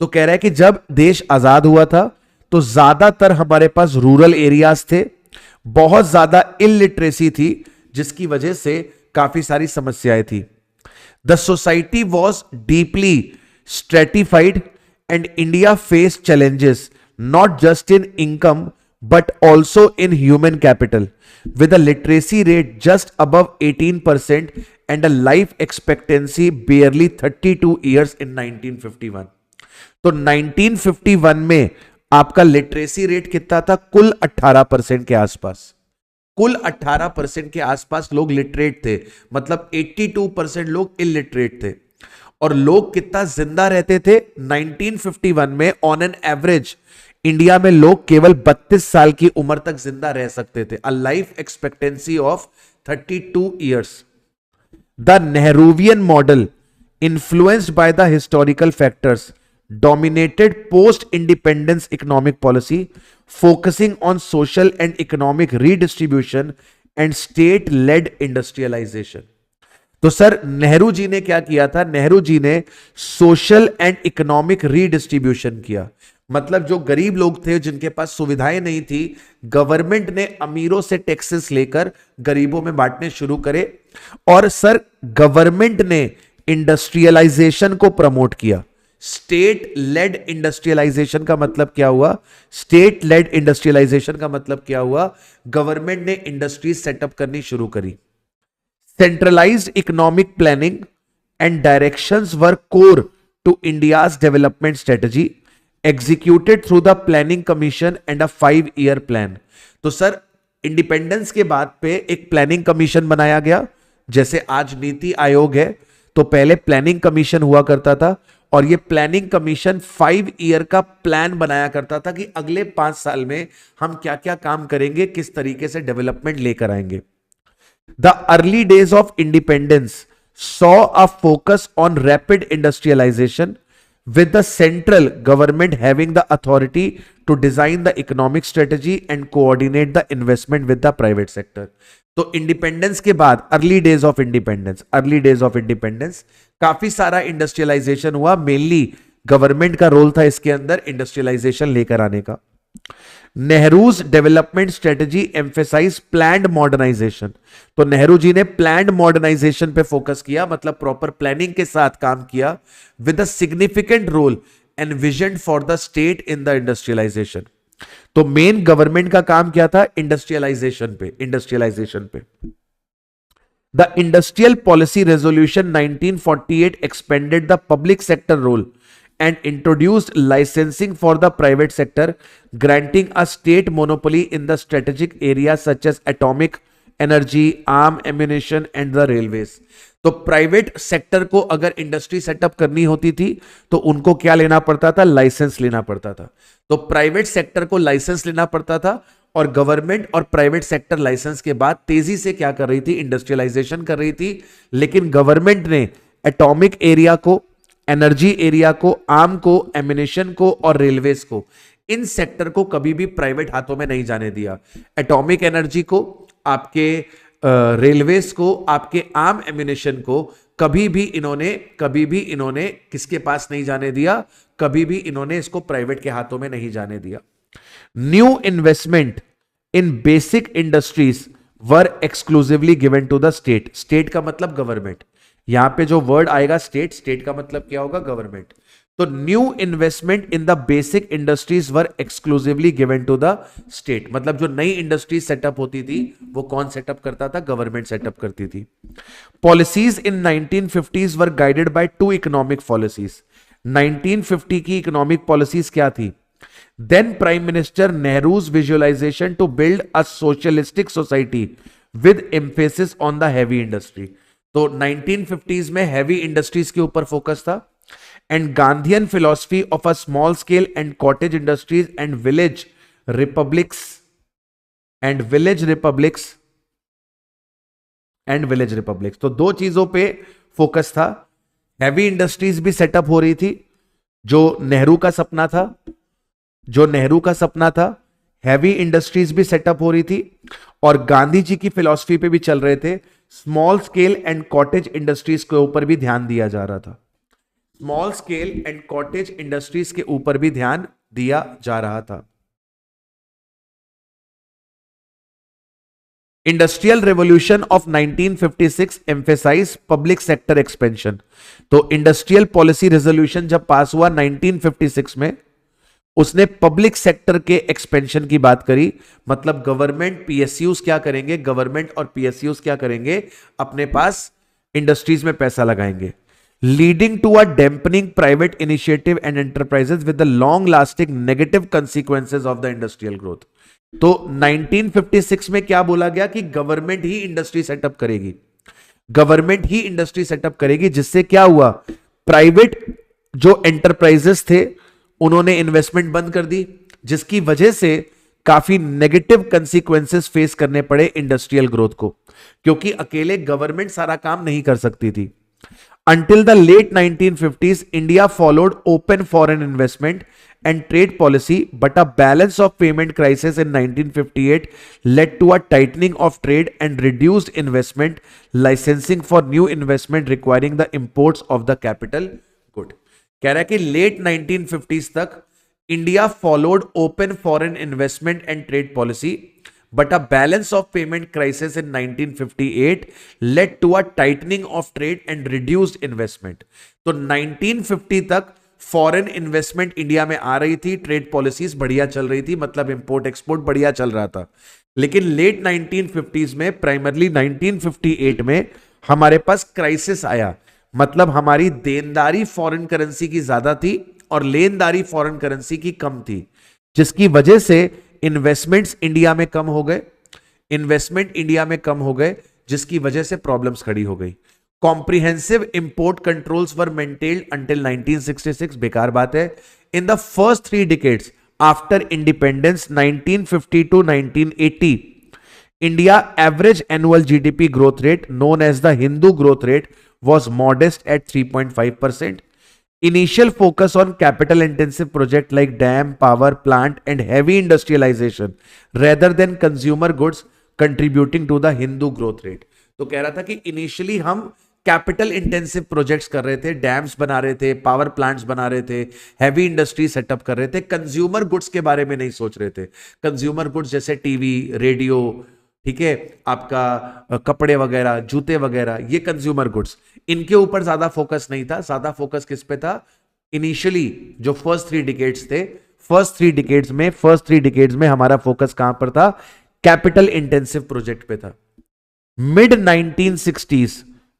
तो कह रहा है कि जब देश आजाद हुआ था तो ज्यादातर हमारे पास रूरल एरियाज थे, बहुत ज्यादा इलिटरेसी थी, जिसकी वजह से काफी सारी समस्याएं थी। The society was deeply stratified, and India faced challenges not just in income but also in human capital, with a literacy rate just above 18% and a life expectancy barely 32 years in 1951. तो 1951 में आपका literacy rate कितना था? कुल 18% के आसपास। कुल 18% के आसपास लोग लिटरेट थे, मतलब 82% लोग इलिटरेट थे। और लोग कितना जिंदा रहते थे 1951 में? ऑन एन एवरेज इंडिया में लोग केवल 32 साल की उम्र तक जिंदा रह सकते थे, a life expectancy of 32 years. The Nehruvian model, influenced by the historical factors, dominated post-independence economic policy, focusing on social and economic redistribution and state-led industrialization. तो सर नेहरू जी ने क्या किया था? नेहरू जी ने सोशल एंड इकोनॉमिक रीडिस्ट्रीब्यूशन किया। मतलब जो गरीब लोग थे, जिनके पास सुविधाएं नहीं थी, गवर्नमेंट ने अमीरों से टैक्सेस लेकर गरीबों में बांटने शुरू करे। और सर गवर्नमेंट ने इंडस्ट्रियलाइजेशन को प्रमोट किया। स्टेट लेड इंडस्ट्रियलाइजेशन का मतलब क्या हुआ? स्टेट लेड इंडस्ट्रियलाइजेशन का मतलब क्या हुआ? गवर्नमेंट ने इंडस्ट्रीज सेटअप करनी शुरू करी। Centralised economic planning and directions were core to India's development strategy, executed through the planning commission and a 5-year plan. तो सर इंडिपेंडेंस के बाद पे एक प्लानिंग कमीशन बनाया गया, जैसे आज नीति आयोग है, तो पहले प्लानिंग कमीशन हुआ करता था। और ये प्लानिंग कमीशन 5 ईयर का प्लान बनाया करता था कि अगले 5 साल में हम क्या क्या काम करेंगे, किस तरीके से डेवलपमेंट लेकर आएंगे। The early days of independence saw a focus on rapid industrialisation, with the central government having the authority to design the economic strategy and coordinate the investment with the private sector. तो independence के बाद early days of independence काफी सारा industrialisation हुआ। Mainly government का role था इसके अंदर इंडस्ट्रियलाइजेशन लेकर आने का। Nehru's development strategy emphasise planned modernisation. तो नेहरू जी ने प्लान्ड मॉडर्नाइजेशन पे फोकस किया, मतलब प्रॉपर प्लानिंग के साथ काम किया, with a significant role and vision for the state in the industrialisation. तो मेन गवर्नमेंट का काम क्या था? इंडस्ट्रियलाइजेशन पे। The industrial policy resolution 1948 expanded the public sector role and introduced licensing for the private sector, granting a state monopoly in the strategic areas such as atomic energy, arm ammunition and the railways. तो private sector को अगर industry setup करनी होती थी तो उनको क्या लेना पड़ता था? लाइसेंस लेना पड़ता था। तो प्राइवेट सेक्टर को लाइसेंस लेना पड़ता था और गवर्नमेंट और प्राइवेट सेक्टर लाइसेंस के बाद तेजी से क्या कर रही थी? इंडस्ट्रियलाइजेशन कर रही थी। लेकिन गवर्नमेंट ने एटॉमिक एरिया को, एनर्जी एरिया को, आर्म को, एमिनेशन को और रेलवेज को, इन सेक्टर को कभी भी प्राइवेट हाथों में नहीं जाने दिया। एटॉमिक एनर्जी को, आपके रेलवेज को, आपके आर्म एमिनेशन को कभी भी इन्होंने किसके पास नहीं जाने दिया? कभी भी इन्होंने इसको प्राइवेट के हाथों में नहीं जाने दिया। New investment in basic industries were exclusively given to the state. State का मतलब गवर्नमेंट। यहां पे जो वर्ड आएगा स्टेट का मतलब क्या होगा? गवर्नमेंट। तो new investment in the basic industries were exclusively given to the state, मतलब जो नई इंडस्ट्री सेटअप होती थी वो कौन सेटअप करता था? गवर्नमेंट सेटअप करती थी। Policies in 1950s were guided by 2 economic policies. 1950 की इकोनॉमिक पॉलिसीज क्या थी? Then prime minister Nehru's visualisation to build a socialistic society with emphasis on the heavy industry. तो 1950s में हैवी इंडस्ट्रीज के ऊपर फोकस था। And Gandhian philosophy of a small scale and cottage industries and village republics तो 2 चीजों पे focus था। Heavy industries भी सेटअप हो रही थी, जो नेहरू का सपना था। हैवी इंडस्ट्रीज भी सेटअप हो रही थी और गांधी जी की फिलॉसफी पे भी चल रहे थे। Small scale and cottage industries के ऊपर भी ध्यान दिया जा रहा था। Small scale and cottage industries के ऊपर भी ध्यान दिया जा रहा था। Industrial revolution of 1956 emphasise public sector expansion. तो इंडस्ट्रियल पॉलिसी रेजोल्यूशन जब पास हुआ 1956 में, उसने पब्लिक सेक्टर के एक्सपेंशन की बात करी। मतलब गवर्नमेंट पीएसयूज क्या करेंगे, गवर्नमेंट और पीएसयूज क्या करेंगे, अपने पास इंडस्ट्रीज में पैसा लगाएंगे, leading to a dampening private initiative and enterprises with the long lasting negative consequences of the industrial growth. तो 1956 में क्या बोला गया कि गवर्नमेंट ही इंडस्ट्री सेटअप करेगी, गवर्नमेंट ही इंडस्ट्री सेटअप करेगी, जिससे क्या हुआ, प्राइवेट जो एंटरप्राइजेस थे उन्होंने इन्वेस्टमेंट बंद कर दी, जिसकी वजह से काफी नेगेटिव कंसीक्वेंसेस फेस करने पड़े इंडस्ट्रियल ग्रोथ को, क्योंकि अकेले गवर्नमेंट सारा काम नहीं कर सकती थी। Until the late 1950s, India followed open foreign investment and trade policy, but a balance of payment crisis in 1958 led to a tightening of trade and reduced investment licensing for new investment requiring the imports of the capital good. कह रहा है कि late 1950s तक India followed open foreign investment and trade policy, but a balance of payment crisis in 1958 led to a tightening of trade and reduced investment. तो 1950 तक foreign investment India में आ रही थी, ट्रेड पॉलिसीज बढ़िया चल रही थी, मतलब इंपोर्ट एक्सपोर्ट बढ़िया चल रहा था। लेकिन लेट 1950s में, प्राइमरली 1958 में हमारे पास क्राइसिस आया। मतलब हमारी देनदारी फॉरेन करेंसी की ज्यादा थी और लेनदारी फॉरेन करेंसी की कम थी, जिसकी वजह से इन्वेस्टमेंट्स इंडिया में कम हो गए, इन्वेस्टमेंट इंडिया में कम हो गए, जिसकी वजह से प्रॉब्लम्स खड़ी हो गई। Comprehensive import controls were maintained until 1966, बेकार बात है। In the first 3 decades after independence 1950 to 1980, India average annual GDP growth rate known as the Hindu growth rate was modest at 3.5%. Initial focus on capital intensive project like dam, power plant and heavy industrialization rather than consumer goods contributing to the Hindu growth rate. तो कह रहा था कि initially हम capital intensive projects कर रहे थे, dams बना रहे थे, पावर प्लांट्स बना रहे थे, हैवी इंडस्ट्री सेटअप कर रहे थे, कंज्यूमर गुड्स के बारे में नहीं सोच रहे थे। कंज्यूमर गुड्स जैसे टीवी, रेडियो, ठीक है, आपका कपड़े वगैरह, जूते वगैरह, ये कंज्यूमर गुड्स, इनके ऊपर ज्यादा फोकस नहीं था। ज्यादा फोकस किस पे था? इनिशियली जो फर्स्ट 3 डिकेड्स थे, फर्स्ट 3 डिकेड्स में हमारा फोकस कहां पर था? कैपिटल इंटेंसिव प्रोजेक्ट पे था। Mid 1960s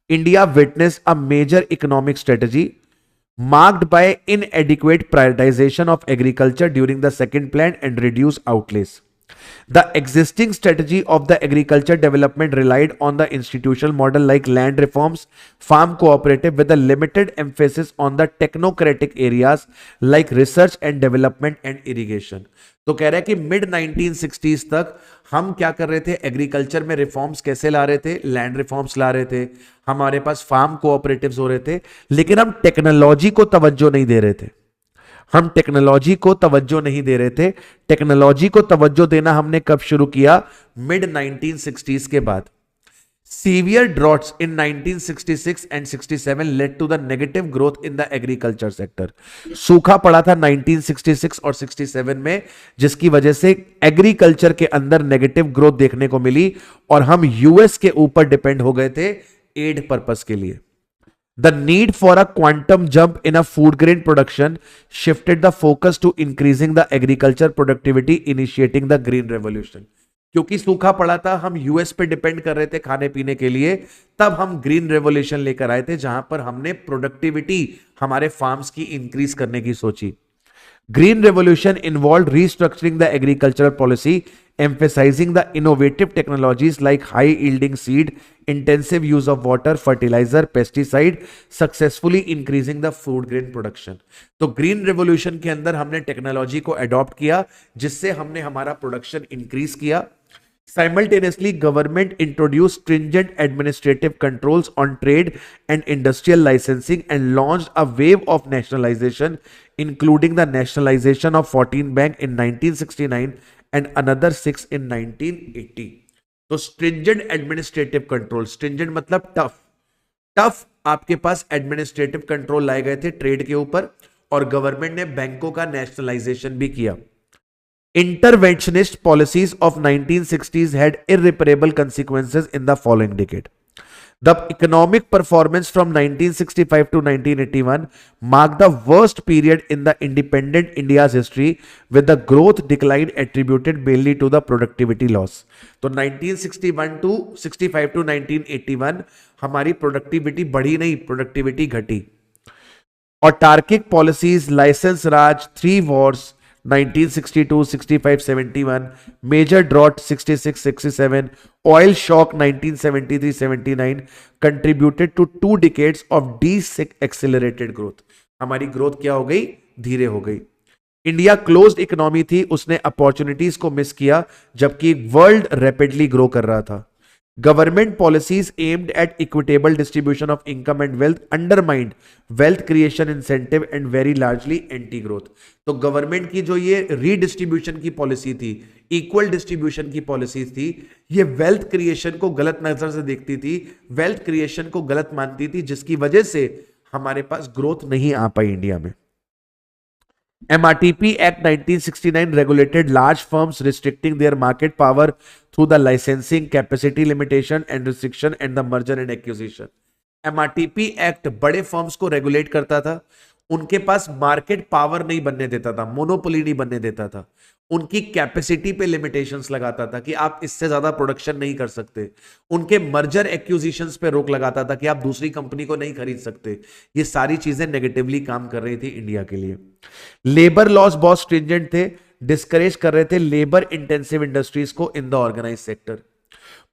India witness a major economic strategy marked by inadequate prioritization of agriculture during the second plan and reduced outlays. The existing strategy of the agriculture development relied on the institutional model like land reforms, farm cooperative with a limited emphasis on the technocratic areas like research and development and irrigation. तो कह रहा है कि mid 1960s तक हम क्या कर रहे थे? एग्रीकल्चर में रिफॉर्म्स कैसे ला रहे थे? लैंड रिफॉर्म्स ला रहे थे, हमारे पास फार्म कोऑपरेटिव्स हो रहे थे, लेकिन हम टेक्नोलॉजी को तवज्जो नहीं दे रहे थे। टेक्नोलॉजी को तवज्जो देना हमने कब शुरू किया? मिड 1960s के बाद। Severe droughts in 1966 and 67 led to the negative growth in the agriculture sector. सूखा पड़ा था 1966 और 67 में, जिसकी वजह से एग्रीकल्चर के अंदर नेगेटिव ग्रोथ देखने को मिली और हम यूएस के ऊपर डिपेंड हो गए थे एड पर्पस के लिए। The need for a quantum jump in a food grain production shifted the focus to increasing the agriculture productivity, initiating the green revolution. क्योंकि सूखा पड़ा था, हम यूएस पे डिपेंड कर रहे थे खाने पीने के लिए, तब हम ग्रीन रेवोल्यूशन लेकर आए थे, जहां पर हमने प्रोडक्टिविटी हमारे फार्म्स की इंक्रीज करने की सोची। Green Revolution involved restructuring the agricultural policy, emphasizing the innovative technologies like high-yielding seed, intensive use of water, fertilizer, pesticide, successfully increasing the food grain production. तो Green Revolution के अंदर हमने technology को adopt किया, जिससे हमने हमारा प्रोडक्शन इंक्रीज किया। Simultaneously, government introduced stringent administrative controls on trade and industrial licensing and launched a wave of nationalization, including the nationalization of 14 banks in 1969 and another 6 in 1980. तो stringent administrative control, stringent मतलब tough आपके पास administrative control लाए गए थे trade के ऊपर, और government ने बैंकों का नेशनलाइजेशन भी किया। Interventionist policies of 1960s had irreparable consequences in the following decade. The economic performance from 1965 to 1981 marked the worst period in the independent India's history, with the growth decline attributed mainly to the productivity loss. तो 1961 to 65 to 1981 हमारी productivity बढ़ी नहीं, productivity घटी. Autarkic policies, license Raj, three wars, 1962, 65, 71, major drought 66, 67, oil shock 1973, 79 contributed to 2 decades of decelerated growth. हमारी growth क्या हो गई? धीरे हो गई. इंडिया क्लोज्ड इकोनॉमी थी, उसने अपॉर्चुनिटीज को मिस किया, जबकि वर्ल्ड रैपिडली ग्रो कर रहा था. Government policies aimed at equitable distribution of income and wealth undermined wealth creation incentive and very largely anti-growth. तो गवर्नमेंट की जो ये रीडिस्ट्रीब्यूशन की पॉलिसी थी, इक्वल डिस्ट्रीब्यूशन की पॉलिसी थी, ये वेल्थ क्रिएशन को गलत नजर से देखती थी, वेल्थ क्रिएशन को गलत मानती थी, जिसकी वजह से हमारे पास ग्रोथ नहीं आ पाई इंडिया में. MRTP Act 1969 regulated large firms, restricting their market power through the licensing, capacity limitation and restriction and the merger and acquisition. MRTP Act बड़े फर्म्स को रेगुलेट करता था, उनके पास मार्केट पावर नहीं बनने देता था, मोनोपोली नहीं बनने देता था, उनकी कैपेसिटी पे लिमिटेशंस लगाता था कि आप इससे ज्यादा प्रोडक्शन नहीं कर सकते, उनके मर्जर एक्विजिशंस पे रोक लगाता था कि आप दूसरी कंपनी को नहीं खरीद सकते. ये सारी चीजें नेगेटिवली काम कर रही थी इंडिया के लिए. लेबर लॉज बहुत स्ट्रिंजेंट थे, डिस्करेज कर रहे थे लेबर इंटेंसिव इंडस्ट्रीज को in the organise sector.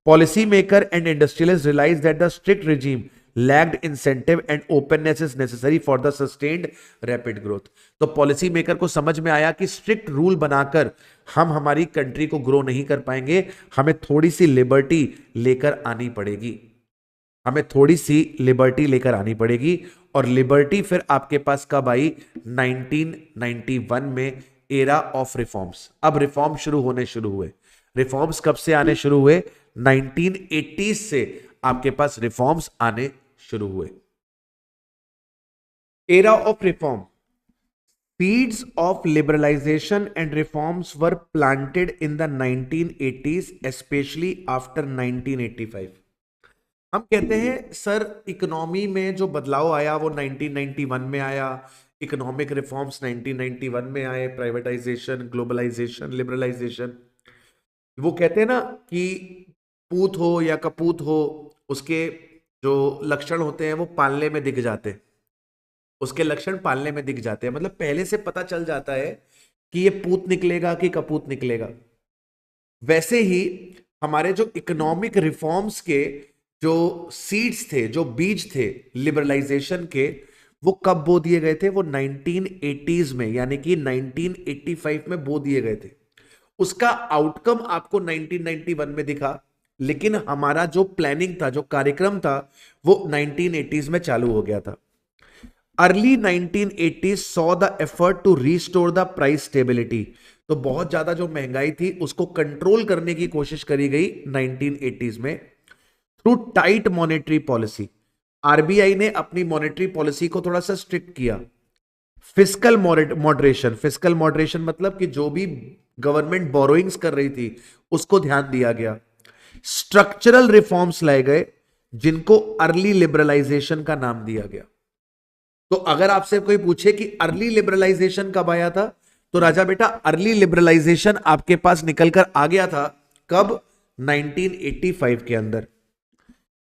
Policy maker and industrialist realise that the strict regime lagged incentive and openness is necessary for the sustained rapid growth. तो policy maker को समझ में आया कि स्ट्रिक्ट रूल बनाकर हम हमारी कंट्री को ग्रो नहीं कर पाएंगे, हमें थोड़ी सी लिबर्टी लेकर आनी पड़ेगी, हमें थोड़ी सी लिबर्टी लेकर आनी पड़ेगी. और लिबर्टी फिर आपके पास कब आई? 1991 में, एरा ऑफ रिफॉर्म्स. अब रिफॉर्म शुरू होने शुरू हुए. रिफॉर्म्स कब से आने शुरू हुए? 1980s से आपके पास रिफॉर्म्स आने शुरू हुए. Era of reform. Seeds of liberalization and reforms were planted in the 1980s, especially after 1985. हम कहते हैं सर इकोनॉमी में जो बदलाव आया वो 1991 में आया, इकोनॉमिक रिफॉर्म्स 1991 में आए, प्राइवेटाइजेशन, ग्लोबलाइजेशन, लिबरलाइजेशन. वो कहते हैं ना कि पूत हो या कपूत हो, उसके जो लक्षण होते हैं वो पालने में दिख जाते हैं, उसके लक्षण पालने में दिख जाते हैं. मतलब पहले से पता चल जाता है कि ये पूत निकलेगा कि कपूत निकलेगा. वैसे ही हमारे जो इकोनॉमिक रिफॉर्म्स के जो सीड्स थे, जो बीज थे लिबरलाइजेशन के, वो कब बो दिए गए थे? वो 1980s में, यानी कि 1985 में बो दिए गए थे. उसका आउटकम आपको 1991 में दिखा, लेकिन हमारा जो प्लानिंग था, जो कार्यक्रम था, वो 1980s में चालू हो गया था. Early 1980s saw the effort to restore the price stability. तो बहुत ज्यादा जो महंगाई थी उसको कंट्रोल करने की कोशिश करी गई 1980s में through tight monetary policy. RBI ने अपनी मॉनेटरी पॉलिसी को थोड़ा सा स्ट्रिक्ट किया. Fiscal moderation. फिस्कल मॉडरेशन मतलब कि जो भी गवर्नमेंट बोरोइंग्स कर रही थी उसको ध्यान दिया गया. स्ट्रक्चरल रिफॉर्म्स लाए गए जिनको अर्ली लिबरलाइजेशन का नाम दिया गया. तो अगर आपसे कोई पूछे कि अर्ली लिबरलाइजेशन कब आया था, तो राजा बेटा अर्ली लिबरलाइजेशन आपके पास निकलकर आ गया था कब? 1985 के अंदर.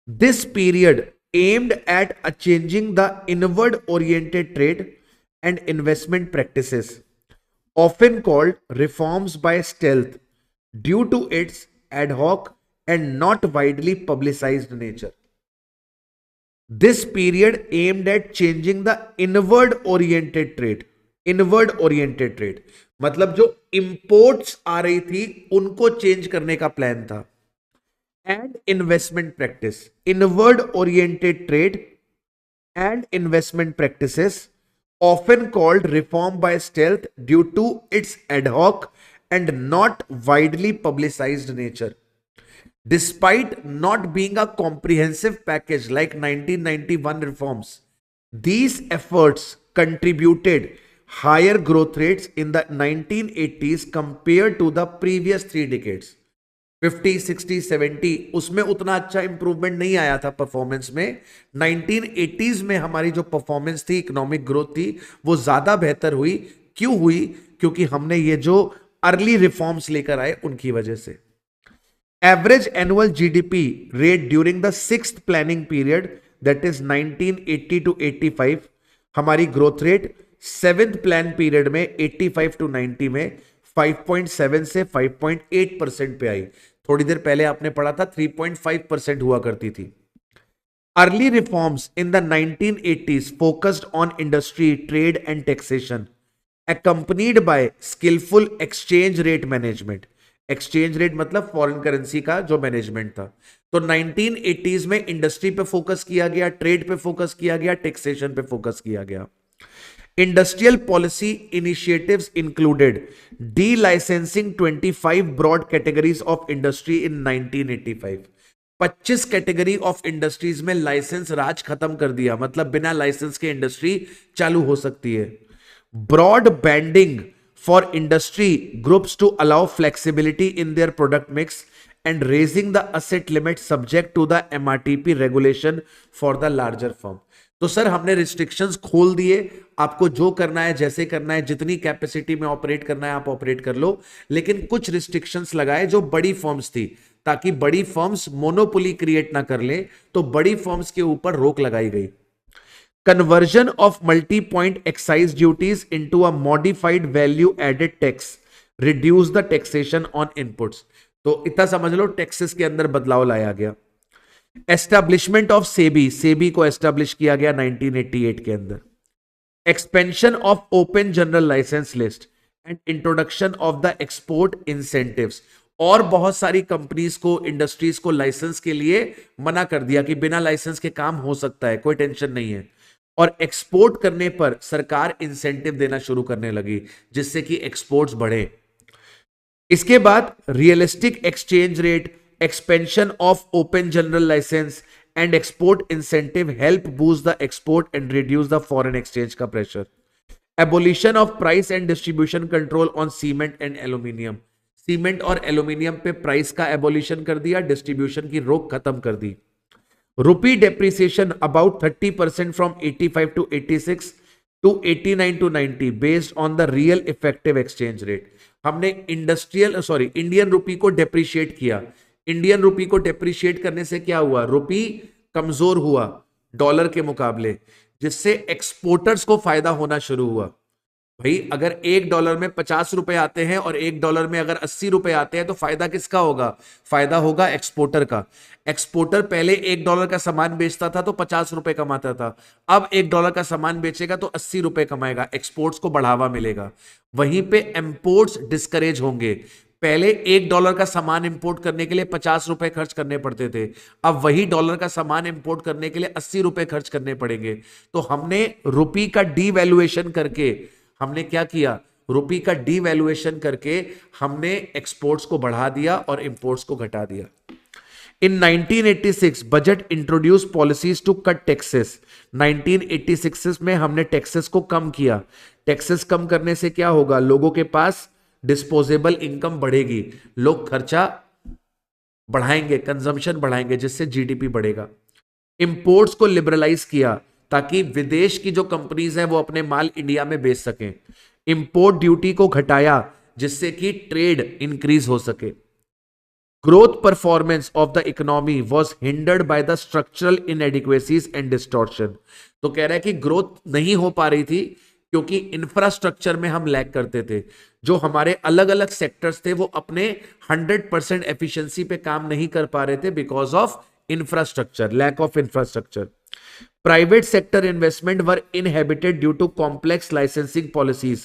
This period aimed at a changing the inward oriented trade and investment practices, often called reforms by stealth due to its ad hoc and not widely publicized nature. This period aimed at changing the inward oriented trade. Inward oriented trade मतलब जो imports आ रही थी उनको change करने का plan था. And investment practice. Inward oriented trade and investment practices often called reform by stealth due to its ad hoc and not widely publicized nature. Despite not being a comprehensive package like 1991 reforms, these efforts contributed higher growth rates in the 1980s compare to the previous 3 decades. 50, 60, 70 उसमें उतना अच्छा improvement नहीं आया था performance में। 1980s में हमारी जो परफॉर्मेंस थी, इकोनॉमिक ग्रोथ थी, वो ज्यादा बेहतर हुई। क्यों हुई? क्योंकि हमने ये जो अर्ली रिफॉर्म्स लेकर आए उनकी वजह से। Average annual GDP rate during the sixth planning period, that is 1980 to 85, हमारी growth rate seventh plan period में 85 टू 90 में 5.7 से 5.8% पे आई। थोड़ी देर पहले आपने पढ़ा था 3.5% हुआ करती थी। Early reforms in the 1980s focused on industry, trade and taxation, accompanied by skillful exchange rate management। Exchange rate मतलब फॉरेन करेंसी का जो मैनेजमेंट था। तो 1980s में इंडस्ट्री पे फोकस किया गया, ट्रेड पे फोकस किया गया, टैक्सेशन पे फोकस किया गया। Industrial policy initiatives included delicensing 25 broad categories of industry in 1985। 25 category of industries में लाइसेंस राज खत्म कर दिया, मतलब बिना लाइसेंस के इंडस्ट्री चालू हो सकती है। Broad banding for industry groups to allow flexibility in their product mix and raising the asset limit subject to the MRTP regulation for the larger firm। तो सर हमने रिस्ट्रिक्शंस खोल दिए, आपको जो करना है, जैसे करना है, जितनी कैपेसिटी में ऑपरेट करना है आप ऑपरेट कर लो, लेकिन कुछ रिस्ट्रिक्शंस लगाए जो बड़ी फर्म्स थी, ताकि बड़ी फर्म्स मोनोपोली क्रिएट ना कर ले, तो बड़ी फर्म्स के ऊपर रोक लगाई गई। Conversion of multi-point excise duties into a modified value added tax reduce the taxation on inputs। तो इतना समझ लो टैक्सेस के अंदर बदलाव लाया गया। एस्टैब्लिशमेंट ऑफ सेबी, सेबी को एस्टैब्लिश किया गया 1988 के अंदर। Expansion of open general licence list and introduction of the export incentives, और बहुत सारी कंपनीज को, इंडस्ट्रीज को लाइसेंस के लिए मना कर दिया कि बिना लाइसेंस के काम हो सकता है, कोई टेंशन नहीं है। और एक्सपोर्ट करने पर सरकार इंसेंटिव देना शुरू करने लगी, जिससे कि एक्सपोर्ट्स बढ़े। इसके बाद realistic exchange rate, expansion of open general licence and export incentive help boost the export and reduce the foreign exchange का pressure. Abolition of price and distribution control on cement and aluminium, cement और aluminium पे price का abolition कर दिया, distribution की रोक खत्म कर दी। Rupee depreciation about 30% from 85 to 86 to 89 to 90 based on the real effective exchange rate। हमने इंडियन रूपी को डेप्रिशिएट किया। इंडियन रूपी को डेप्रिशिएट करने से क्या हुआ? रूपी कमजोर हुआ डॉलर के मुकाबले, जिससे एक्सपोर्टर्स को फायदा होना शुरू हुआ। भाई अगर $1 में 50 रुपए आते हैं और $1 में अगर 80 रुपए आते हैं, तो फायदा किसका होगा? फायदा होगा एक्सपोर्टर का। एक्सपोर्टर पहले $1 का सामान बेचता था तो 50 रुपए कमाता था, अब $1 का सामान बेचेगा तो 80 रुपए कमाएगा, एक्सपोर्ट्स को बढ़ावा मिलेगा। वहीं पे इंपोर्ट्स डिस्करेज होंगे। पहले $1 का सामान इंपोर्ट करने के लिए 50 रुपए खर्च करने पड़ते थे, अब वही डॉलर का सामान इंपोर्ट करने के लिए 80 रुपए खर्च करने पड़ेंगे। तो हमने रुपी का डीवैल्यूएशन करके, हमने क्या किया? रुपी का डीवैल्यूएशन करके हमने एक्सपोर्ट्स को बढ़ा दिया और इंपोर्ट्स को घटा दिया। In 1986 budget introduce policies to cut taxes. 1986 में हमने टैक्सेस को कम किया। टैक्सेस कम करने से क्या होगा? लोगों के पास डिस्पोजेबल इनकम बढ़ेगी, लोग खर्चा बढ़ाएंगे, कंजम्पशन बढ़ाएंगे, जिससे जीडीपी बढ़ेगा। इंपोर्ट्स को लिबरलाइज किया ताकि विदेश की जो कंपनीज हैं वो अपने माल इंडिया में बेच सकें। इंपोर्ट ड्यूटी को घटाया जिससे कि ट्रेड इंक्रीज हो सके। Growth performance of the economy was hindered by the structural inadequacies and distortion. तो कह रहा है कि ग्रोथ नहीं हो पा रही थी क्योंकि इंफ्रास्ट्रक्चर में हम लैग करते थे। जो हमारे अलग अलग सेक्टर्स थे वो अपने 100% एफिशिएंसी पे काम नहीं कर पा रहे थे because of infrastructure, lack of infrastructure. Private sector investment were inhibited due to complex licensing policies,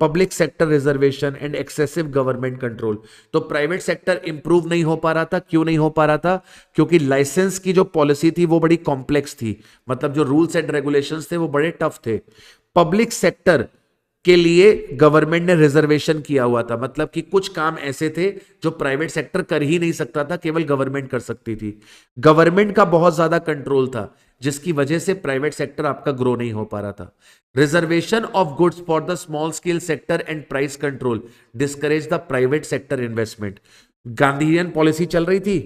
public sector reservation and excessive government control। तो प्राइवेट सेक्टर इंप्रूव नहीं हो पा रहा था। क्यों नहीं हो पा रहा था? क्योंकि लाइसेंस की जो पॉलिसी थी वो बड़ी कॉम्प्लेक्स थी, मतलब जो रूल्स एंड रेगुलेशंस थे वो बड़े टफ थे। पब्लिक सेक्टर के लिए गवर्नमेंट ने रिजर्वेशन किया हुआ था, मतलब कि कुछ काम ऐसे थे जो प्राइवेट सेक्टर कर ही नहीं सकता था, केवल गवर्नमेंट कर सकती थी। गवर्नमेंट का बहुत ज्यादा कंट्रोल था, जिसकी वजह से प्राइवेट सेक्टर आपका ग्रो नहीं हो पा रहा था। Reservation of goods for the small scale sector and price control discourage the private sector investment. Gandhian policy चल रही थी,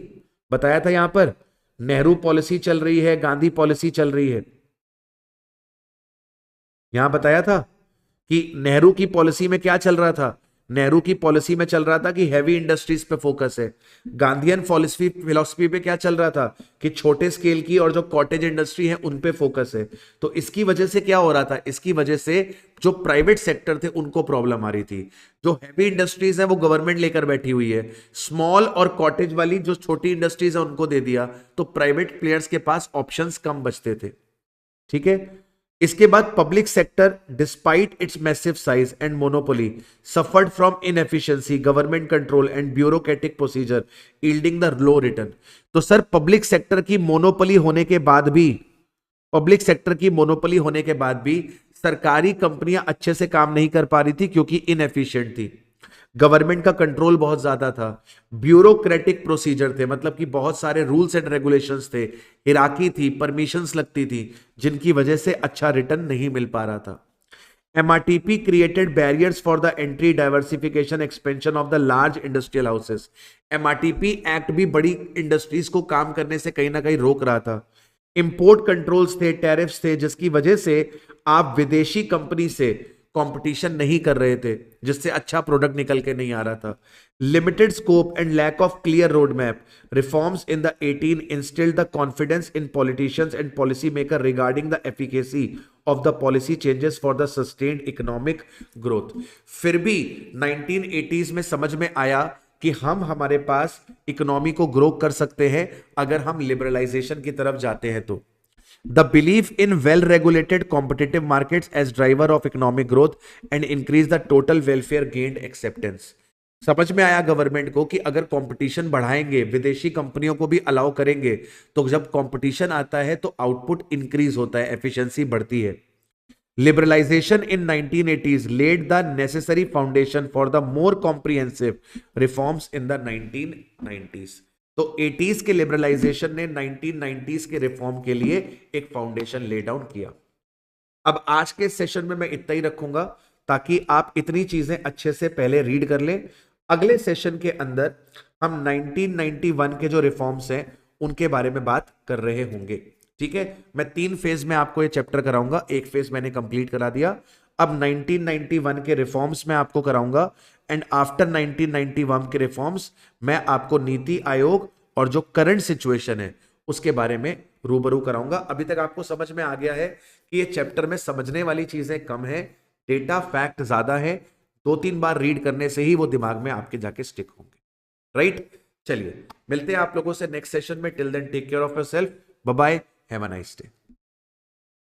बताया था यहां पर, नेहरू पॉलिसी चल रही है, गांधी पॉलिसी चल रही है। यहां बताया था कि नेहरू की पॉलिसी में क्या चल रहा था, नेहरू की पॉलिसी में चल रहा था कि हैवी इंडस्ट्रीज पे फोकस है। गांधीयन फिलॉसफी पे क्या चल रहा था कि छोटे स्केल की और जो कॉटेज इंडस्ट्री है उन पे फोकस है। तो इसकी वजह से क्या हो रहा था, इसकी वजह से जो प्राइवेट सेक्टर थे उनको प्रॉब्लम आ रही थी। जो हैवी इंडस्ट्रीज है वो गवर्नमेंट लेकर बैठी हुई है, स्मॉल और कॉटेज वाली जो छोटी इंडस्ट्रीज है उनको दे दिया, तो प्राइवेट प्लेयर्स के पास ऑप्शंस कम बचते थे। ठीक है, इसके बाद public sector despite it's massive size and monopoly suffered from inefficiency, government control and bureaucratic procedure yielding the low return. तो सर पब्लिक सेक्टर की मोनोपोली होने के बाद भी, पब्लिक सेक्टर की मोनोपोली होने के बाद भी सरकारी कंपनियां अच्छे से काम नहीं कर पा रही थी क्योंकि इनएफिशिएंट थी। गवर्नमेंट का कंट्रोल बहुत ज्यादा था, ब्यूरोक्रेटिक प्रोसीजर थे, मतलब कि बहुत सारे रूल्स एंड रेगुलेशंस थे, हिराकी थी, परमिशंस लगती थी, जिनकी वजह से अच्छा रिटर्न नहीं मिल पा रहा था। MRTP created barriers for the entry, diversification, expansion of the large industrial houses. MRTP act भी बड़ी इंडस्ट्रीज को काम करने से कहीं ना कहीं रोक रहा था। इंपोर्ट कंट्रोल्स थे, टैरिफ्स थे, जिसकी वजह से आप विदेशी कंपनी से कंपटीशन नहीं कर रहे थे, जिससे अच्छा प्रोडक्ट निकल के नहीं आ रहा था। Limited scope and lack of clear road map reforms in the 18 instilled the confidence in politicians and policy maker regarding the efficacy of the policy changes for the sustained economic growth. फिर भी 1980s में समझ में आया कि हम हमारे पास economy को ग्रो कर सकते हैं अगर हम लिबरलाइजेशन की तरफ जाते हैं तो। The belief in well-regulated competitive markets as driver of economic growth and increase the total welfare gained acceptance। समझ में आया गवर्नमेंट को कि अगर कंपटीशन बढ़ाएंगे, विदेशी कंपनियों को भी अलाउ करेंगे, तो जब कंपटीशन आता है तो आउटपुट इंक्रीज होता है, एफिशिएंसी बढ़ती है। Liberalization in 1980s laid the necessary foundation for the more comprehensive reforms in the 1990s। तो 80s के लिबरलाइजेशन ने 1990s के रिफॉर्म के लिए एक फाउंडेशन ले डाउन किया। अब आज के सेशन में मैं इतना ही रखूंगा ताकि आप इतनी चीजें अच्छे से पहले रीड कर लें। अगले सेशन के अंदर हम 1991 के जो रिफॉर्म्स हैं उनके बारे में बात कर रहे होंगे। ठीक है, मैं 3 फेज में आपको ये चैप्टर कराऊंगा, एक फेज मैंने कंप्लीट करा दिया। अब 1991 के रिफॉर्म्स मैं आपको कराऊंगा एंड आफ्टर 1991 के रिफॉर्म्स मैं आपको नीति आयोग और जो करंट सिचुएशन है उसके बारे में रूबरू कराऊंगा। अभी तक आपको समझ में आ गया है कि ये चैप्टर में समझने वाली चीजें कम है, डेटा फैक्ट ज्यादा है, 2-3 बार रीड करने से ही वो दिमाग में आपके जाके स्टिक होंगे। राइट, चलिए मिलते हैं आप लोगों से नेक्स्ट सेशन में। Till then take care of yourself, bye bye, have a nice day.